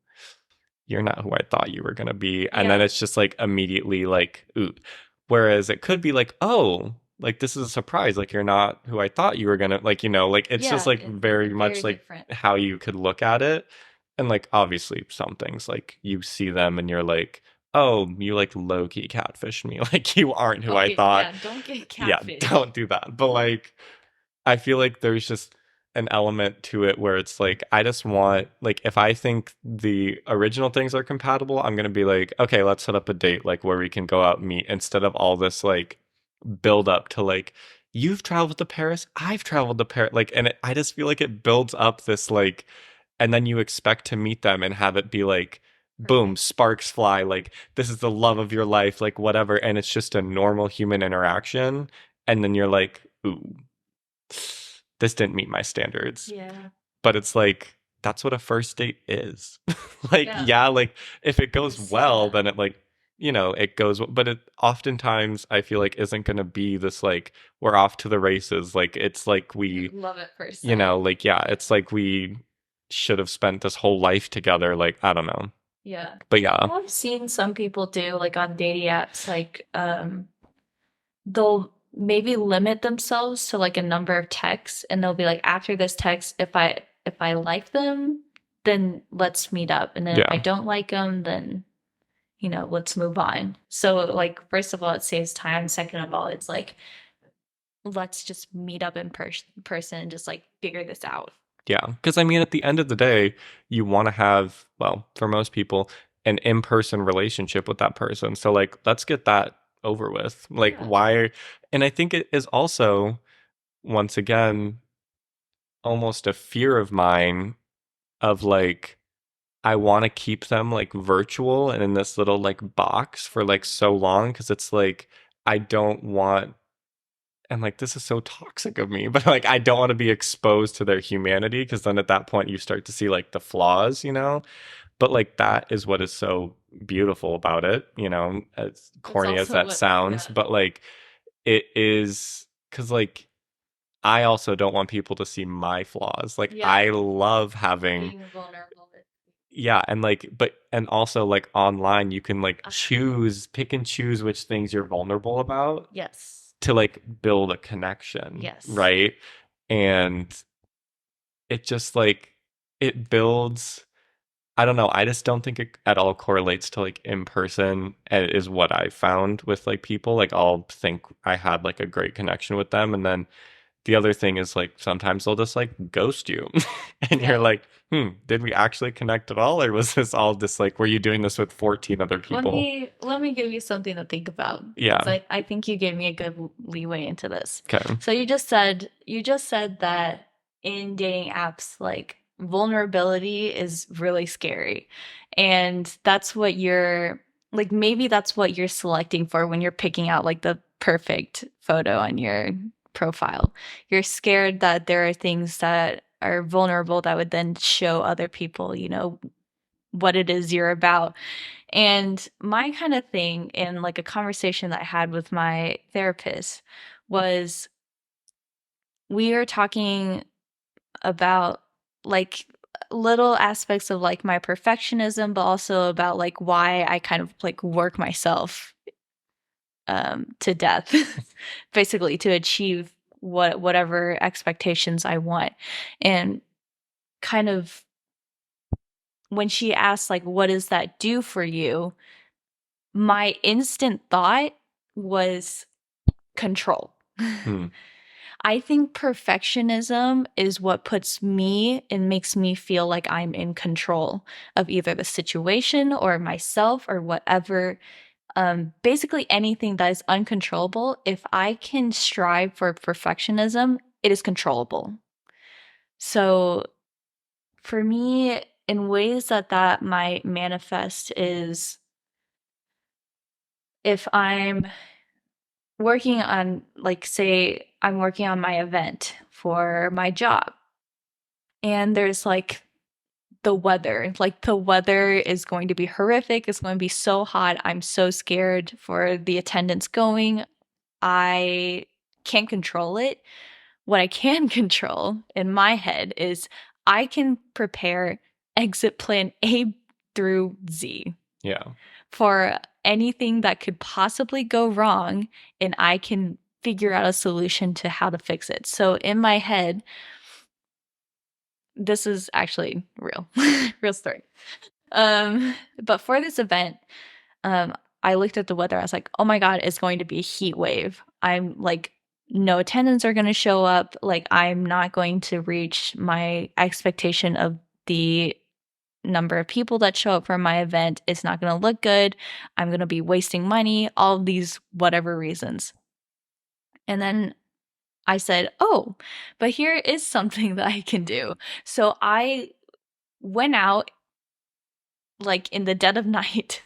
you're not who I thought you were going to be." And then Yeah. it's just like immediately like, "Ooh." Whereas it could be like, "Oh, like this is a surprise. Like you're not who I thought you were going to like, you know, like it's just Yeah, like very very much like different. how you could look at it." And like obviously some things like you see them and you're like, "Oh, you like low key catfish me." Like you aren't who I Okay, thought. yeah, don't get Yeah, catfished. don't do that. But like I feel like there's just an element to it where it's like I just want like if I think the original things are compatible, I'm gonna be like, okay, let's set up a date like where we can go out and meet instead of all this like build up to like you've traveled to Paris, I've traveled to Paris, like and I just feel like it builds up this like and then you expect to meet them and have it be like boom, sparks fly, like this is the love of your life, like whatever, and it's just a normal human interaction, and then you're like, ooh, this didn't meet my standards. Yeah. But it's like that's what a first date is. Like, yeah, like if it goes well, then it like, it goes, but it oftentimes I feel like isn't going to be this like we're off to the races. Like it's like we, Love at first sight. like yeah, it's like we should have spent this whole life together. Like I don't know. Yeah. But yeah. I've seen some people do like on dating apps, like they'll maybe limit themselves to like a number of texts, and they'll be like, after this text, if I like them, then let's meet up, and then if I Yeah. don't like them, then let's move on. So like, first of all, it saves time. Second of all, it's like, let's just meet up in person and just like figure this out. Yeah. Because I mean, at the end of the day, you want to have, well, for most people, an in person relationship with that person. So, like, let's get that over with. Like, Yeah. why? And I think it is also, once again, almost a fear of mine of like, I want to keep them like virtual and in this little like box for like so long because it's like, I don't want, and like this is so toxic of me, but like I don't want to be exposed to their humanity because then at that point you start to see like the flaws. But like that is what is so beautiful about it, as corny as that sounds, but like it is because like I also don't want people to see my flaws. Like I love having Being vulnerable. yeah, and like but and also like online you can like pick and choose which things you're vulnerable about Yes. to like build a connection, Yes. right? And it just like it builds, I don't know, I just don't think it at all correlates to like in person is what I found with like people. Like I'll think I had like a great connection with them and then the other thing is like sometimes they'll just like ghost you and you're like, did we actually connect at all? Or was this all just like, were you doing this with 14 other Let people? me give you something to think about. Yeah. I think you gave me a good leeway into this. Okay. So you just said that in dating apps, like vulnerability is really scary. And that's what you're like, maybe that's what you're selecting for when you're picking out like the perfect photo on your profile. You're scared that there are things that are vulnerable that would then show other people, what it is you're about. And my kind of thing in like a conversation that I had with my therapist was, we were talking about like little aspects of like my perfectionism, but also about like why I kind of like work myself to death basically to achieve whatever expectations I want. And kind of when she asked like, what does that do for you, my instant thought was control. Hmm. I think perfectionism is what puts me and makes me feel like I'm in control of either the situation or myself or whatever. Basically, anything that is uncontrollable, if I can strive for perfectionism, it is controllable. So for me, in ways that might manifest is, if I'm working on, like, say, I'm working on my event for my job, and there's like the weather is going to be horrific. It's going to be so hot. I'm so scared for the attendance going. I can't control it. What I can control in my head is I can prepare exit plan A through Z. Yeah. For anything that could possibly go wrong, and I can figure out a solution to how to fix it. So in my head, this is actually real, real story. But for this event, um, I looked at the weather. I was like, oh my God, it's going to be a heat wave. I'm like, no attendants are going to show up. Like, I'm not going to reach my expectation of the number of people that show up for my event. It's not going to look good. I'm going to be wasting money, all of these whatever reasons. And then I said, oh, but here is something that I can do. So I went out like in the dead of night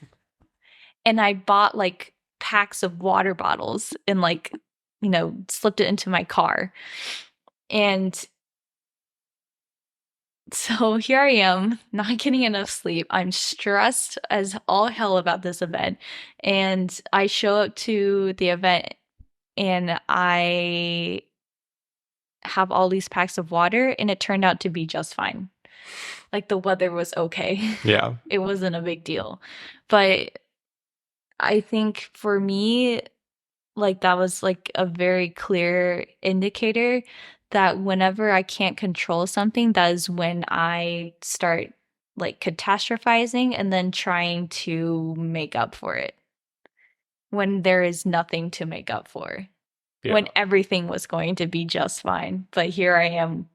and I bought like packs of water bottles and like, slipped it into my car. And so here I am, not getting enough sleep. I'm stressed as all hell about this event. And I show up to the event and I have all these packs of water, and it turned out to be just fine. Like the weather was okay. Yeah. It wasn't a big deal. But I think for me, like that was like a very clear indicator that whenever I can't control something, that is when I start like catastrophizing and then trying to make up for it when there is nothing to make up for, Yeah. when everything was going to be just fine. But here I am,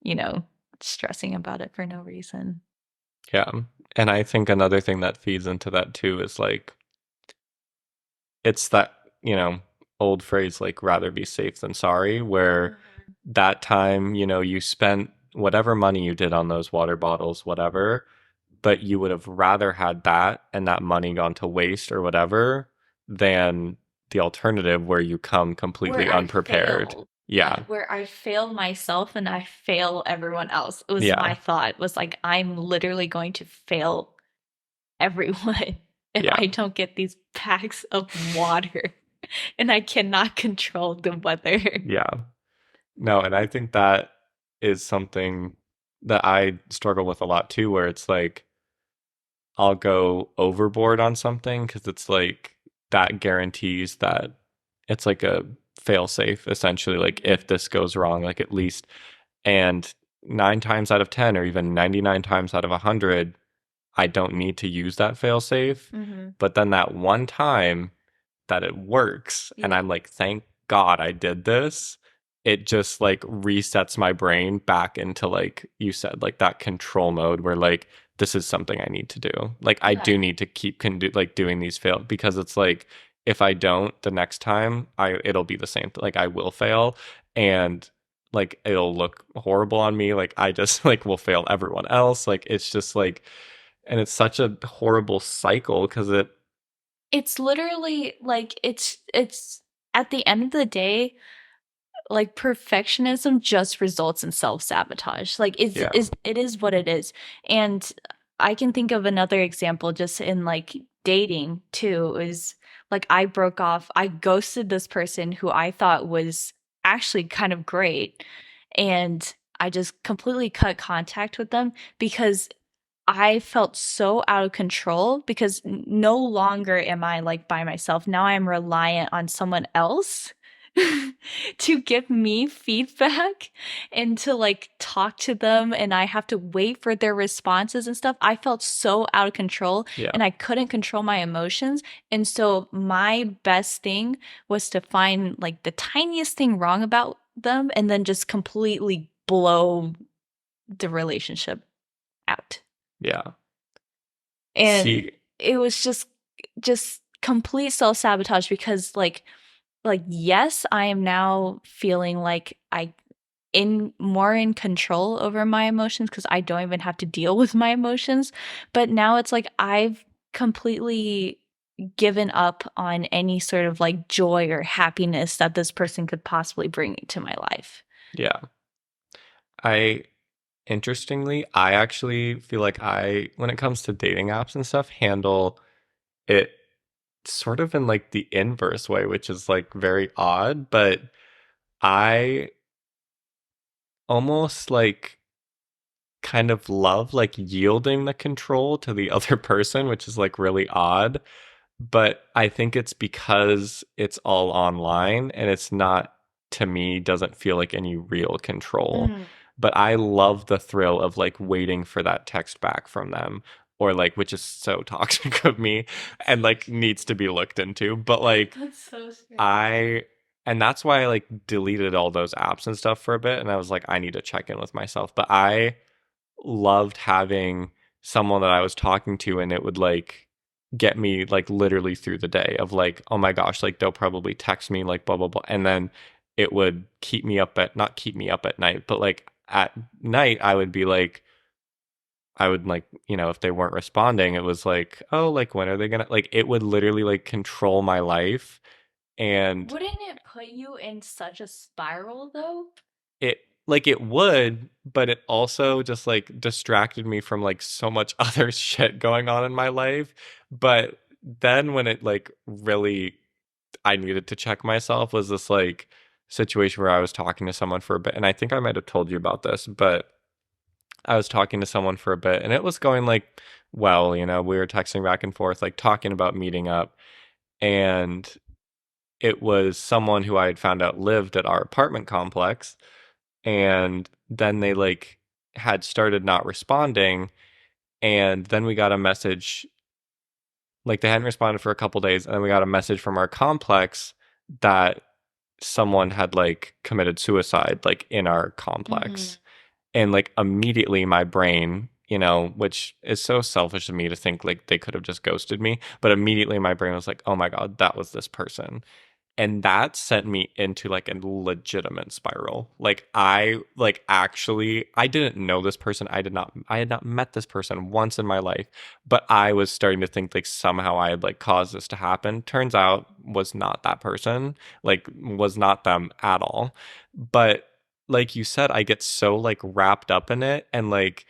you know, stressing about it for no reason. Yeah. And I think another thing that feeds into that too is like it's that, you know, old phrase like rather be safe than sorry, where that time, you spent whatever money you did on those water bottles, whatever, but you would have rather had that and that money gone to waste or whatever than the alternative where you come completely Where I unprepared. fail. Yeah. Where I fail myself and I fail everyone else. It was my Yeah. thought was like I'm literally going to fail everyone if Yeah. I don't get these packs of water and I cannot control the weather. Yeah. No, and I think that is something that I struggle with a lot too, where it's like I'll go overboard on something because it's like that guarantees that it's like a fail safe, essentially. Like if this goes wrong, like at least, and 9 times out of 10, or even 99 times out of 100, I don't need to use that fail safe. Mm-hmm. But then that one time that it works and Yeah. I'm like, thank God I did this. It just like resets my brain back into, like you said, like that control mode where like this is something I need to do. Like I Yeah. do need to keep like doing these fail, because it's like if I don't the next time, it'll be the same. Like I will fail, and like it'll look horrible on me. Like I just like will fail everyone else. Like it's just like, and it's such a horrible cycle because It's literally like it's at the end of the day, like perfectionism just results in self-sabotage. Like yeah. it is what it is. And I can think of another example just in like dating too, is like I ghosted this person who I thought was actually kind of great, and I just completely cut contact with them because I felt so out of control because no longer am I like by myself. Now I'm reliant on someone else to give me feedback and to like talk to them, and I have to wait for their responses and stuff. I felt so out of control Yeah. and I couldn't control my emotions. And so my best thing was to find like the tiniest thing wrong about them and then just completely blow the relationship out. Yeah. And See, it was just complete self-sabotage because yes, I am now feeling like I in more in control over my emotions because I don't even have to deal with my emotions. But now it's like I've completely given up on any sort of like joy or happiness that this person could possibly bring to my life. yeah. I Interestingly, I actually feel like when it comes to dating apps and stuff, handle it sort of in like the inverse way, which is like very odd, but I almost like kind of love like yielding the control to the other person, which is like really odd. But I think it's because it's all online and it's not, to me, doesn't feel like any real control. Mm. But I love the thrill of like waiting for that text back from them, or like, which is so toxic of me and like needs to be looked into. But like, That's so strange. I, and that's why I like deleted all those apps and stuff for a bit. And I was like, I need to check in with myself. But I loved having someone that I was talking to, and it would like get me like literally through the day of like, oh my gosh, like they'll probably text me like blah blah blah, and then it would keep me up at, not keep me up at night, but like at night I would be like, I would like, if they weren't responding, it was like, oh, like when are they gonna like it would literally like control my life. And Wouldn't it put you in such a spiral though? it would, but it also just like distracted me from like so much other shit going on in my life. But then when it like really I needed to check myself was this like situation where I was talking to someone for a bit, and I think I might have told you about this, but I was talking to someone for a bit and it was going like well, we were texting back and forth, like talking about meeting up, and it was someone who I had found out lived at our apartment complex, and then they like had started not responding, and then we got a message, like they hadn't responded for a couple days, and then we got a message from our complex that someone had like committed suicide like in our Mm-hmm. complex. And like immediately my brain, which is so selfish of me to think like they could have just ghosted me, but immediately my brain was like, oh my god, that was this person. And that sent me into like a legitimate spiral. Like I didn't know this person. I had not met this person once in my life, but I was starting to think like somehow I had like caused this to happen. Turns out was not that person, like was not them at all. But like you said, I get so like wrapped up in it, and like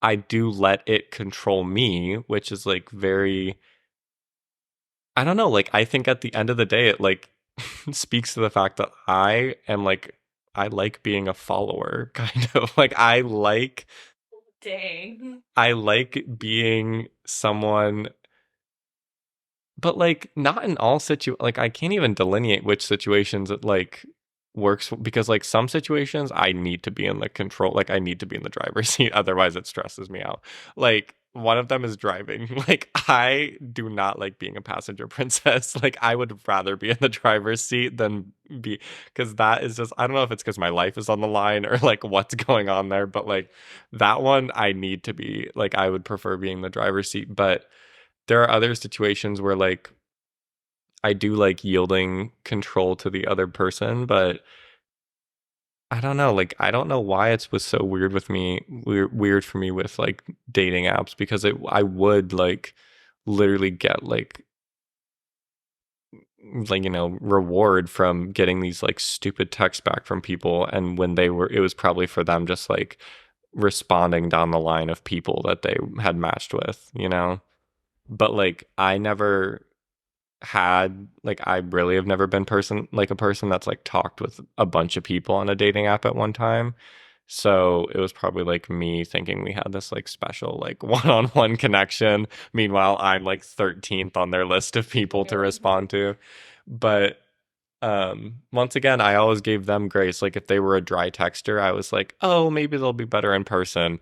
I do let it control me, which is like very, I don't know, like I think at the end of the day it like speaks to the fact that I like being a follower kind of. Like Dang. I like being someone, but like not in all like I can't even delineate which situations it like works, because like some situations I need to be in the control, like I need to be in the driver's seat, otherwise it stresses me out. Like one of them is driving. Like I do not like being a passenger princess. Like I would rather be in the driver's seat than be, because that is just, I don't know if it's because my life is on the line or like what's going on there, but like that one I need to be, like I would prefer being in the driver's seat. But there are other situations where like I do like yielding control to the other person, but I don't know. Like I don't know why it was so weird with me, weird for me with like dating apps, because I would like literally get like reward from getting these like stupid texts back from people, and when they were, it was probably for them just like responding down the line of people that they had matched with. But like I never had, like I really have never been a person that's like talked with a bunch of people on a dating app at one time. So it was probably like me thinking we had this like special like one-on-one connection. Meanwhile, I'm like 13th on their list of people to respond to. But once again, I always gave them grace. Like if they were a dry texter, I was like, oh, maybe they'll be better in person.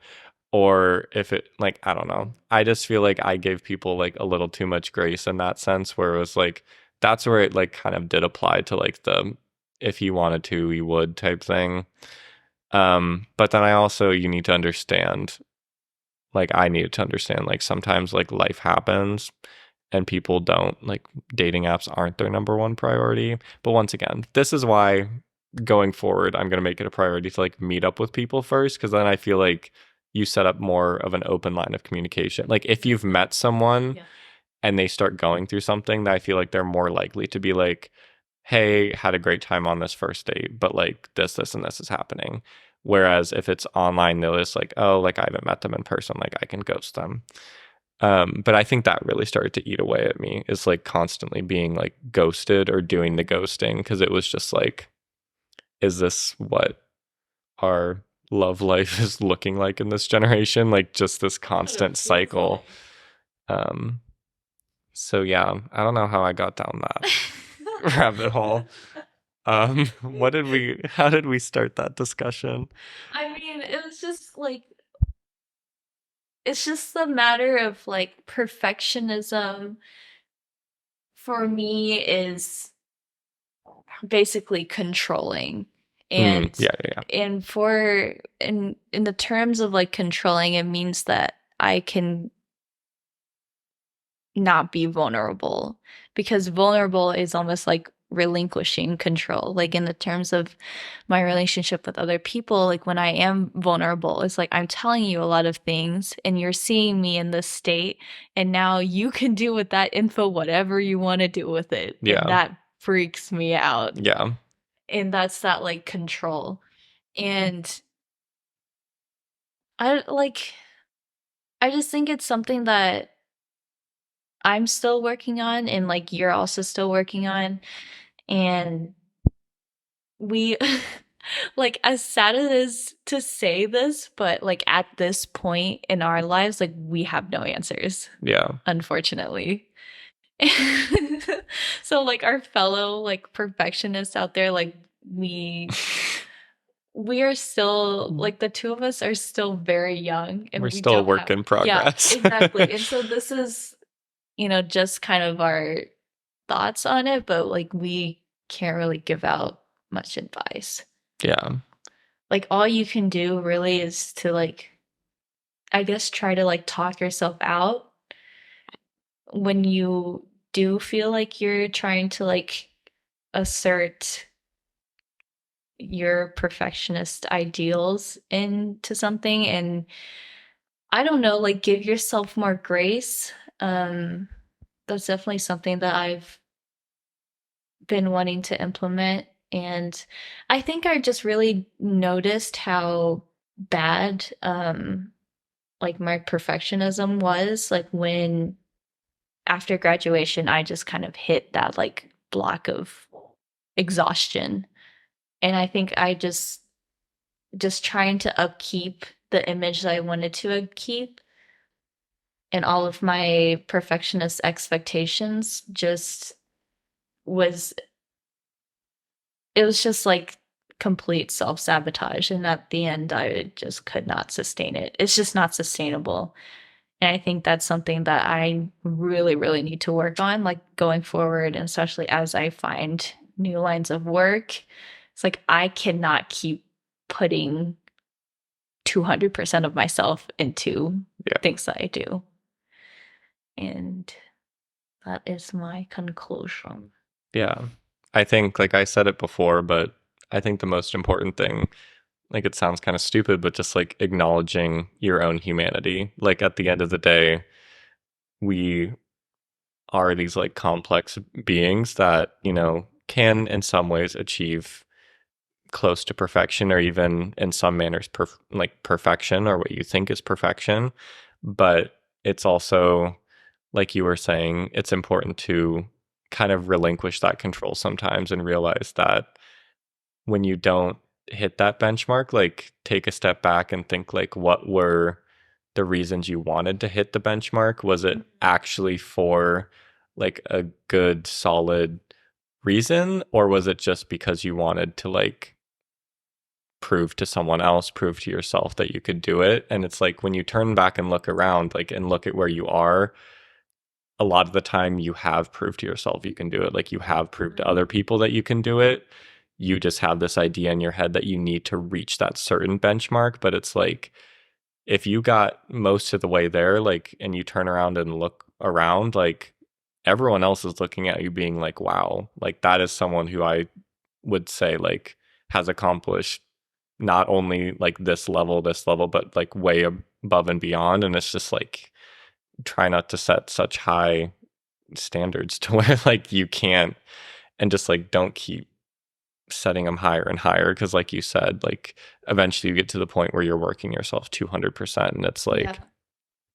Or if it, like, I don't know. I just feel like I gave people like a little too much grace in that sense, where it was like that's where it like kind of did apply to like the if he wanted to, he would type thing. But then I also, you need to understand, like I needed to understand, like sometimes like life happens and people don't, like dating apps aren't their number one priority. But once again, this is why going forward I'm going to make it a priority to like meet up with people first, because then I feel like you set up more of an open line of communication. Like if you've met someone Yeah. and they start going through something, that I feel like they're more likely to be like, hey, had a great time on this first date, but like this, and this is happening. Whereas if it's online, they'll just like, oh, like I haven't met them in person, like I can ghost them. But I think that really started to eat away at me, is like constantly being like ghosted or doing the ghosting, because it was just like, is this what our love life is looking like in this generation? Like just this constant cycle. Um, so yeah, I don't know how I got down that rabbit hole. How did we start that discussion? I mean, it was just like it's just a matter of like perfectionism for me is basically controlling. And Yeah, yeah, yeah. in the terms of like controlling, it means that I can not be vulnerable, because vulnerable is almost like relinquishing control. Like in the terms of my relationship with other people, like when I am vulnerable, it's like I'm telling you a lot of things and you're seeing me in this state, and now you can do with that info whatever you want to do with it. And Yeah. that freaks me out. Yeah. And that's that like control. And I like I just think it's something that I'm still working on and like you're also still working on. And we like as sad as it is to say this, but like at this point in our lives, like we have no answers, Yeah. unfortunately. So like our fellow like perfectionists out there, like we are still like the two of us are still very young We're and we still a don't work have, in yeah, progress. exactly. And so this is, just kind of our thoughts on it, but like we can't really give out much advice. Yeah. Like all you can do really is to like, I guess, try to like talk yourself out when you do feel like you're trying to like assert your perfectionist ideals into something. And I don't know, like give yourself more grace. That's definitely something that I've been wanting to implement. And I think I just really noticed how bad like my perfectionism was like when after graduation I just kind of hit that like block of exhaustion. And I think I just trying to upkeep the image that I wanted to upkeep and all of my perfectionist expectations just was it was just like complete self-sabotage, and at the end I just could not sustain it. It's just not sustainable. And I think that's something that I really really need to work on like going forward, and especially as I find new lines of work. It's like I cannot keep putting 200% of myself into Yeah. things that I do. And that is my conclusion. Yeah. I think, like I said it before, but I think the most important thing, like it sounds kind of stupid, but just like acknowledging your own humanity. Like at the end of the day, we are these like complex beings that, can in some ways achieve close to perfection or even in some manners like perfection or what you think is perfection. But it's also like you were saying, it's important to kind of relinquish that control sometimes and realize that when you don't hit that benchmark, like take a step back and think like what were the reasons you wanted to hit the benchmark? Was it actually for like a good solid reason, or was it just because you wanted to like prove to someone else, prove to yourself that you could do it? And it's like when you turn back and look around, like and look at where you are, a lot of the time you have proved to yourself you can do it. Like you have proved to other people that you can do it. You just have this idea in your head that you need to reach that certain benchmark. But it's like if you got most of the way there, like, and you turn around and look around, like everyone else is looking at you being like, wow, like that is someone who I would say like has accomplished not only like this level, but like way above and beyond. And it's just like, try not to set such high standards to where like you can't, and just like don't keep setting them higher and higher, because like you said, like eventually you get to the point where you're working yourself 200% and it's Yeah. like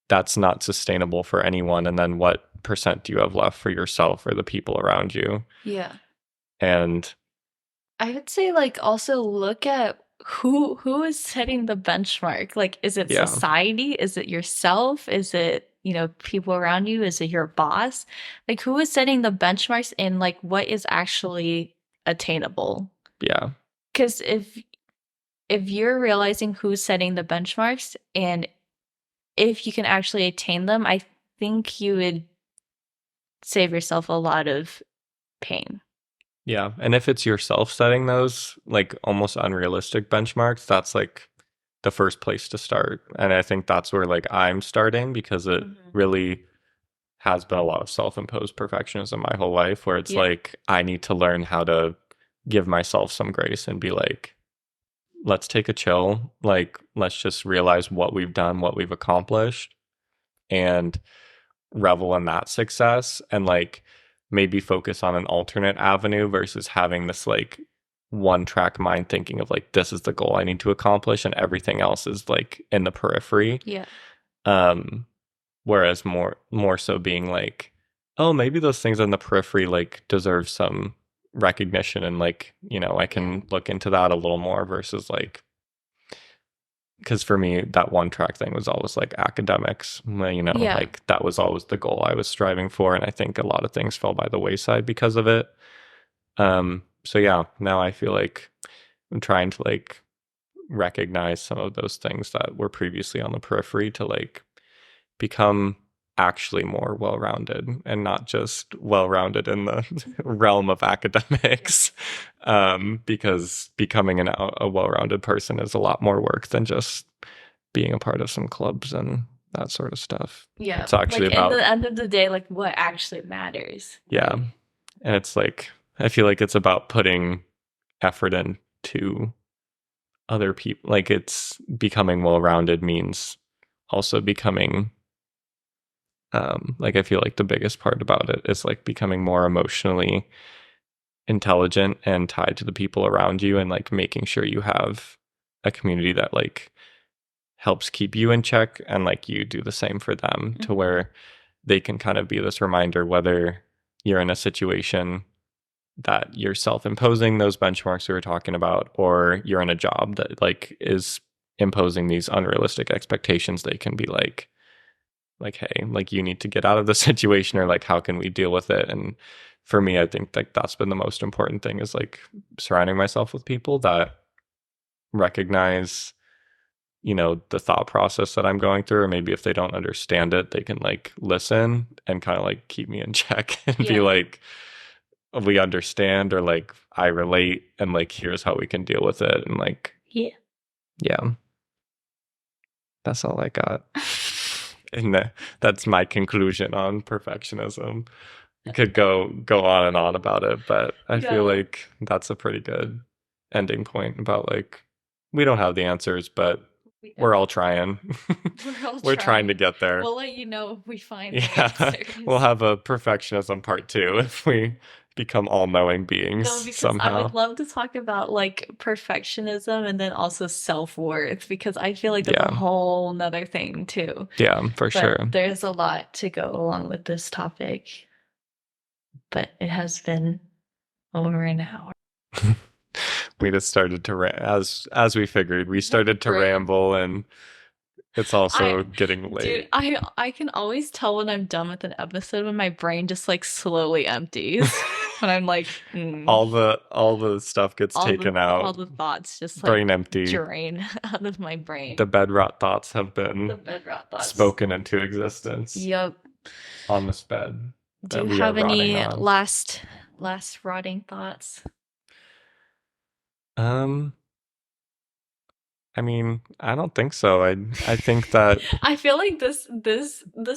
that's not sustainable for anyone. And then what percent do you have left for yourself or the people around you? Yeah. And I would say like also look at who is setting the benchmark. Like is it yeah. society? Is it yourself? Is it, people around you? Is it your boss? Like who is setting the benchmarks and like what is actually attainable? Yeah. Cuz if you're realizing who's setting the benchmarks and if you can actually attain them, I think you would save yourself a lot of pain. Yeah. And if it's yourself setting those like almost unrealistic benchmarks, that's like the first place to start. And I think that's where like I'm starting, because it Mhm. really has been a lot of self-imposed perfectionism my whole life, where it's like I need to learn how to give myself some grace and be like, let's take a chill. Like, let's just realize what we've done, what we've accomplished, and revel in that success, and like maybe focus on an alternate avenue versus having this like one track mind thinking of like, this is the goal I need to accomplish and everything else is like in the periphery. Yeah. Um, Whereas more so being like, oh, maybe those things on the periphery like deserve some recognition, and like, you know, I can look into that a little more versus like, because for me that one track thing was always like academics, you know, like that was always the goal I was striving for, and I think a lot of things fell by the wayside because of it. So yeah, now I feel like I'm trying to like recognize some of those things that were previously on the periphery to like become actually more well-rounded, and not just well-rounded in the realm of academics, because becoming a well-rounded person is a lot more work than just being a part of some clubs and that sort of stuff. Yeah. It's actually like about at the end of the day, like what actually matters. yeah, and it's like I feel like it's about putting effort into other people. Like it's becoming well-rounded means also becoming like I feel like the biggest part about it is like becoming more emotionally intelligent and tied to the people around you, and like making sure you have a community that like helps keep you in check, and like you do the same for them, to where they can kind of be this reminder, whether you're in a situation that you're self-imposing those benchmarks we were talking about, or you're in a job that like is imposing these unrealistic expectations. They can be like, hey, like you need to get out of the situation, or like how can we deal with it? And for me, I think like that's been the most important thing, is like surrounding myself with people that recognize, you know, the thought process that I'm going through, or maybe if they don't understand it, they can like listen and kind of like keep me in check and be like, we understand, or like I relate, and like here's how we can deal with it. And like yeah, that's all I got. And that's my conclusion on perfectionism. You could go on and on about it, but I feel like that's a pretty good ending point about like we don't have the answers, but we're all trying. We're trying to get there. We'll let you know if we find the Yeah, answers. we'll have a perfectionism part 2 if we become all-knowing beings No, because I somehow. would love to talk about like perfectionism and then also self-worth, because I feel like that's a whole nother thing too. Yeah, for sure. There's a lot to go along with this topic, but it has been over an hour. We just started to as we figured, we started to ramble, and it's also getting late. Dude, I can always tell when I'm done with an episode when my brain just like slowly empties. When I'm like, all the stuff gets taken out. All the thoughts just brain like empty. drain out of my brain. The bedrot thoughts have been spoken into existence. Yep. On this bed. Do you have any last rotting thoughts? I mean, I don't think so. I think that I feel like this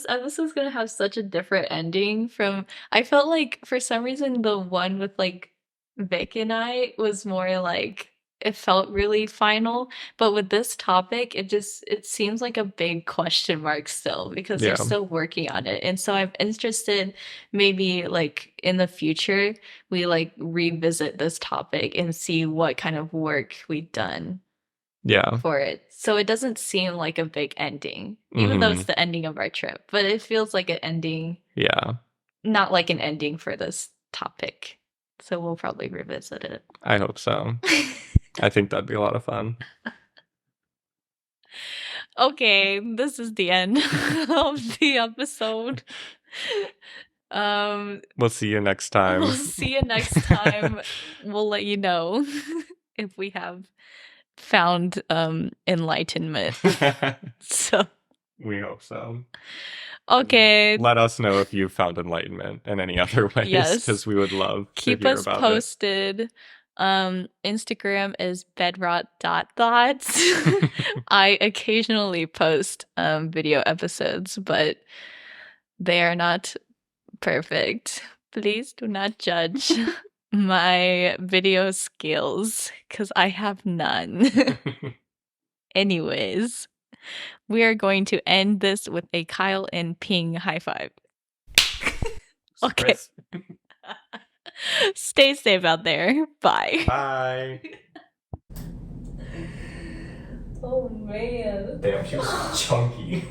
episode is gonna have such a different ending from. I felt like for some reason the one with like Vic and I was more like it felt really final, but with this topic, it seems like a big question mark still, because they're still working on it, and so I'm interested. Maybe like in the future, we like revisit this topic and see what kind of work we've done for it. So it doesn't seem like a big ending, even though it's the ending of our trip, but it feels like an ending. Yeah. Not like an ending for this topic. So we'll probably revisit it. I hope so. I think that'd be a lot of fun. Okay, this is the end of the episode. We'll see you next time. We'll see you next time. We'll let you know if we have found enlightenment. So we hope so. Okay. Let us know if you found enlightenment in any other ways, because we would love keep to hear us about posted. It. Instagram is bedrot.thoughts. I occasionally post video episodes, but They are not perfect. Please do not judge my video skills because I have none. Anyways, we are going to end this with a Kyle and Ping high five. Okay. Stay safe out there. Bye. Bye. Oh man. Damn, she was chunky.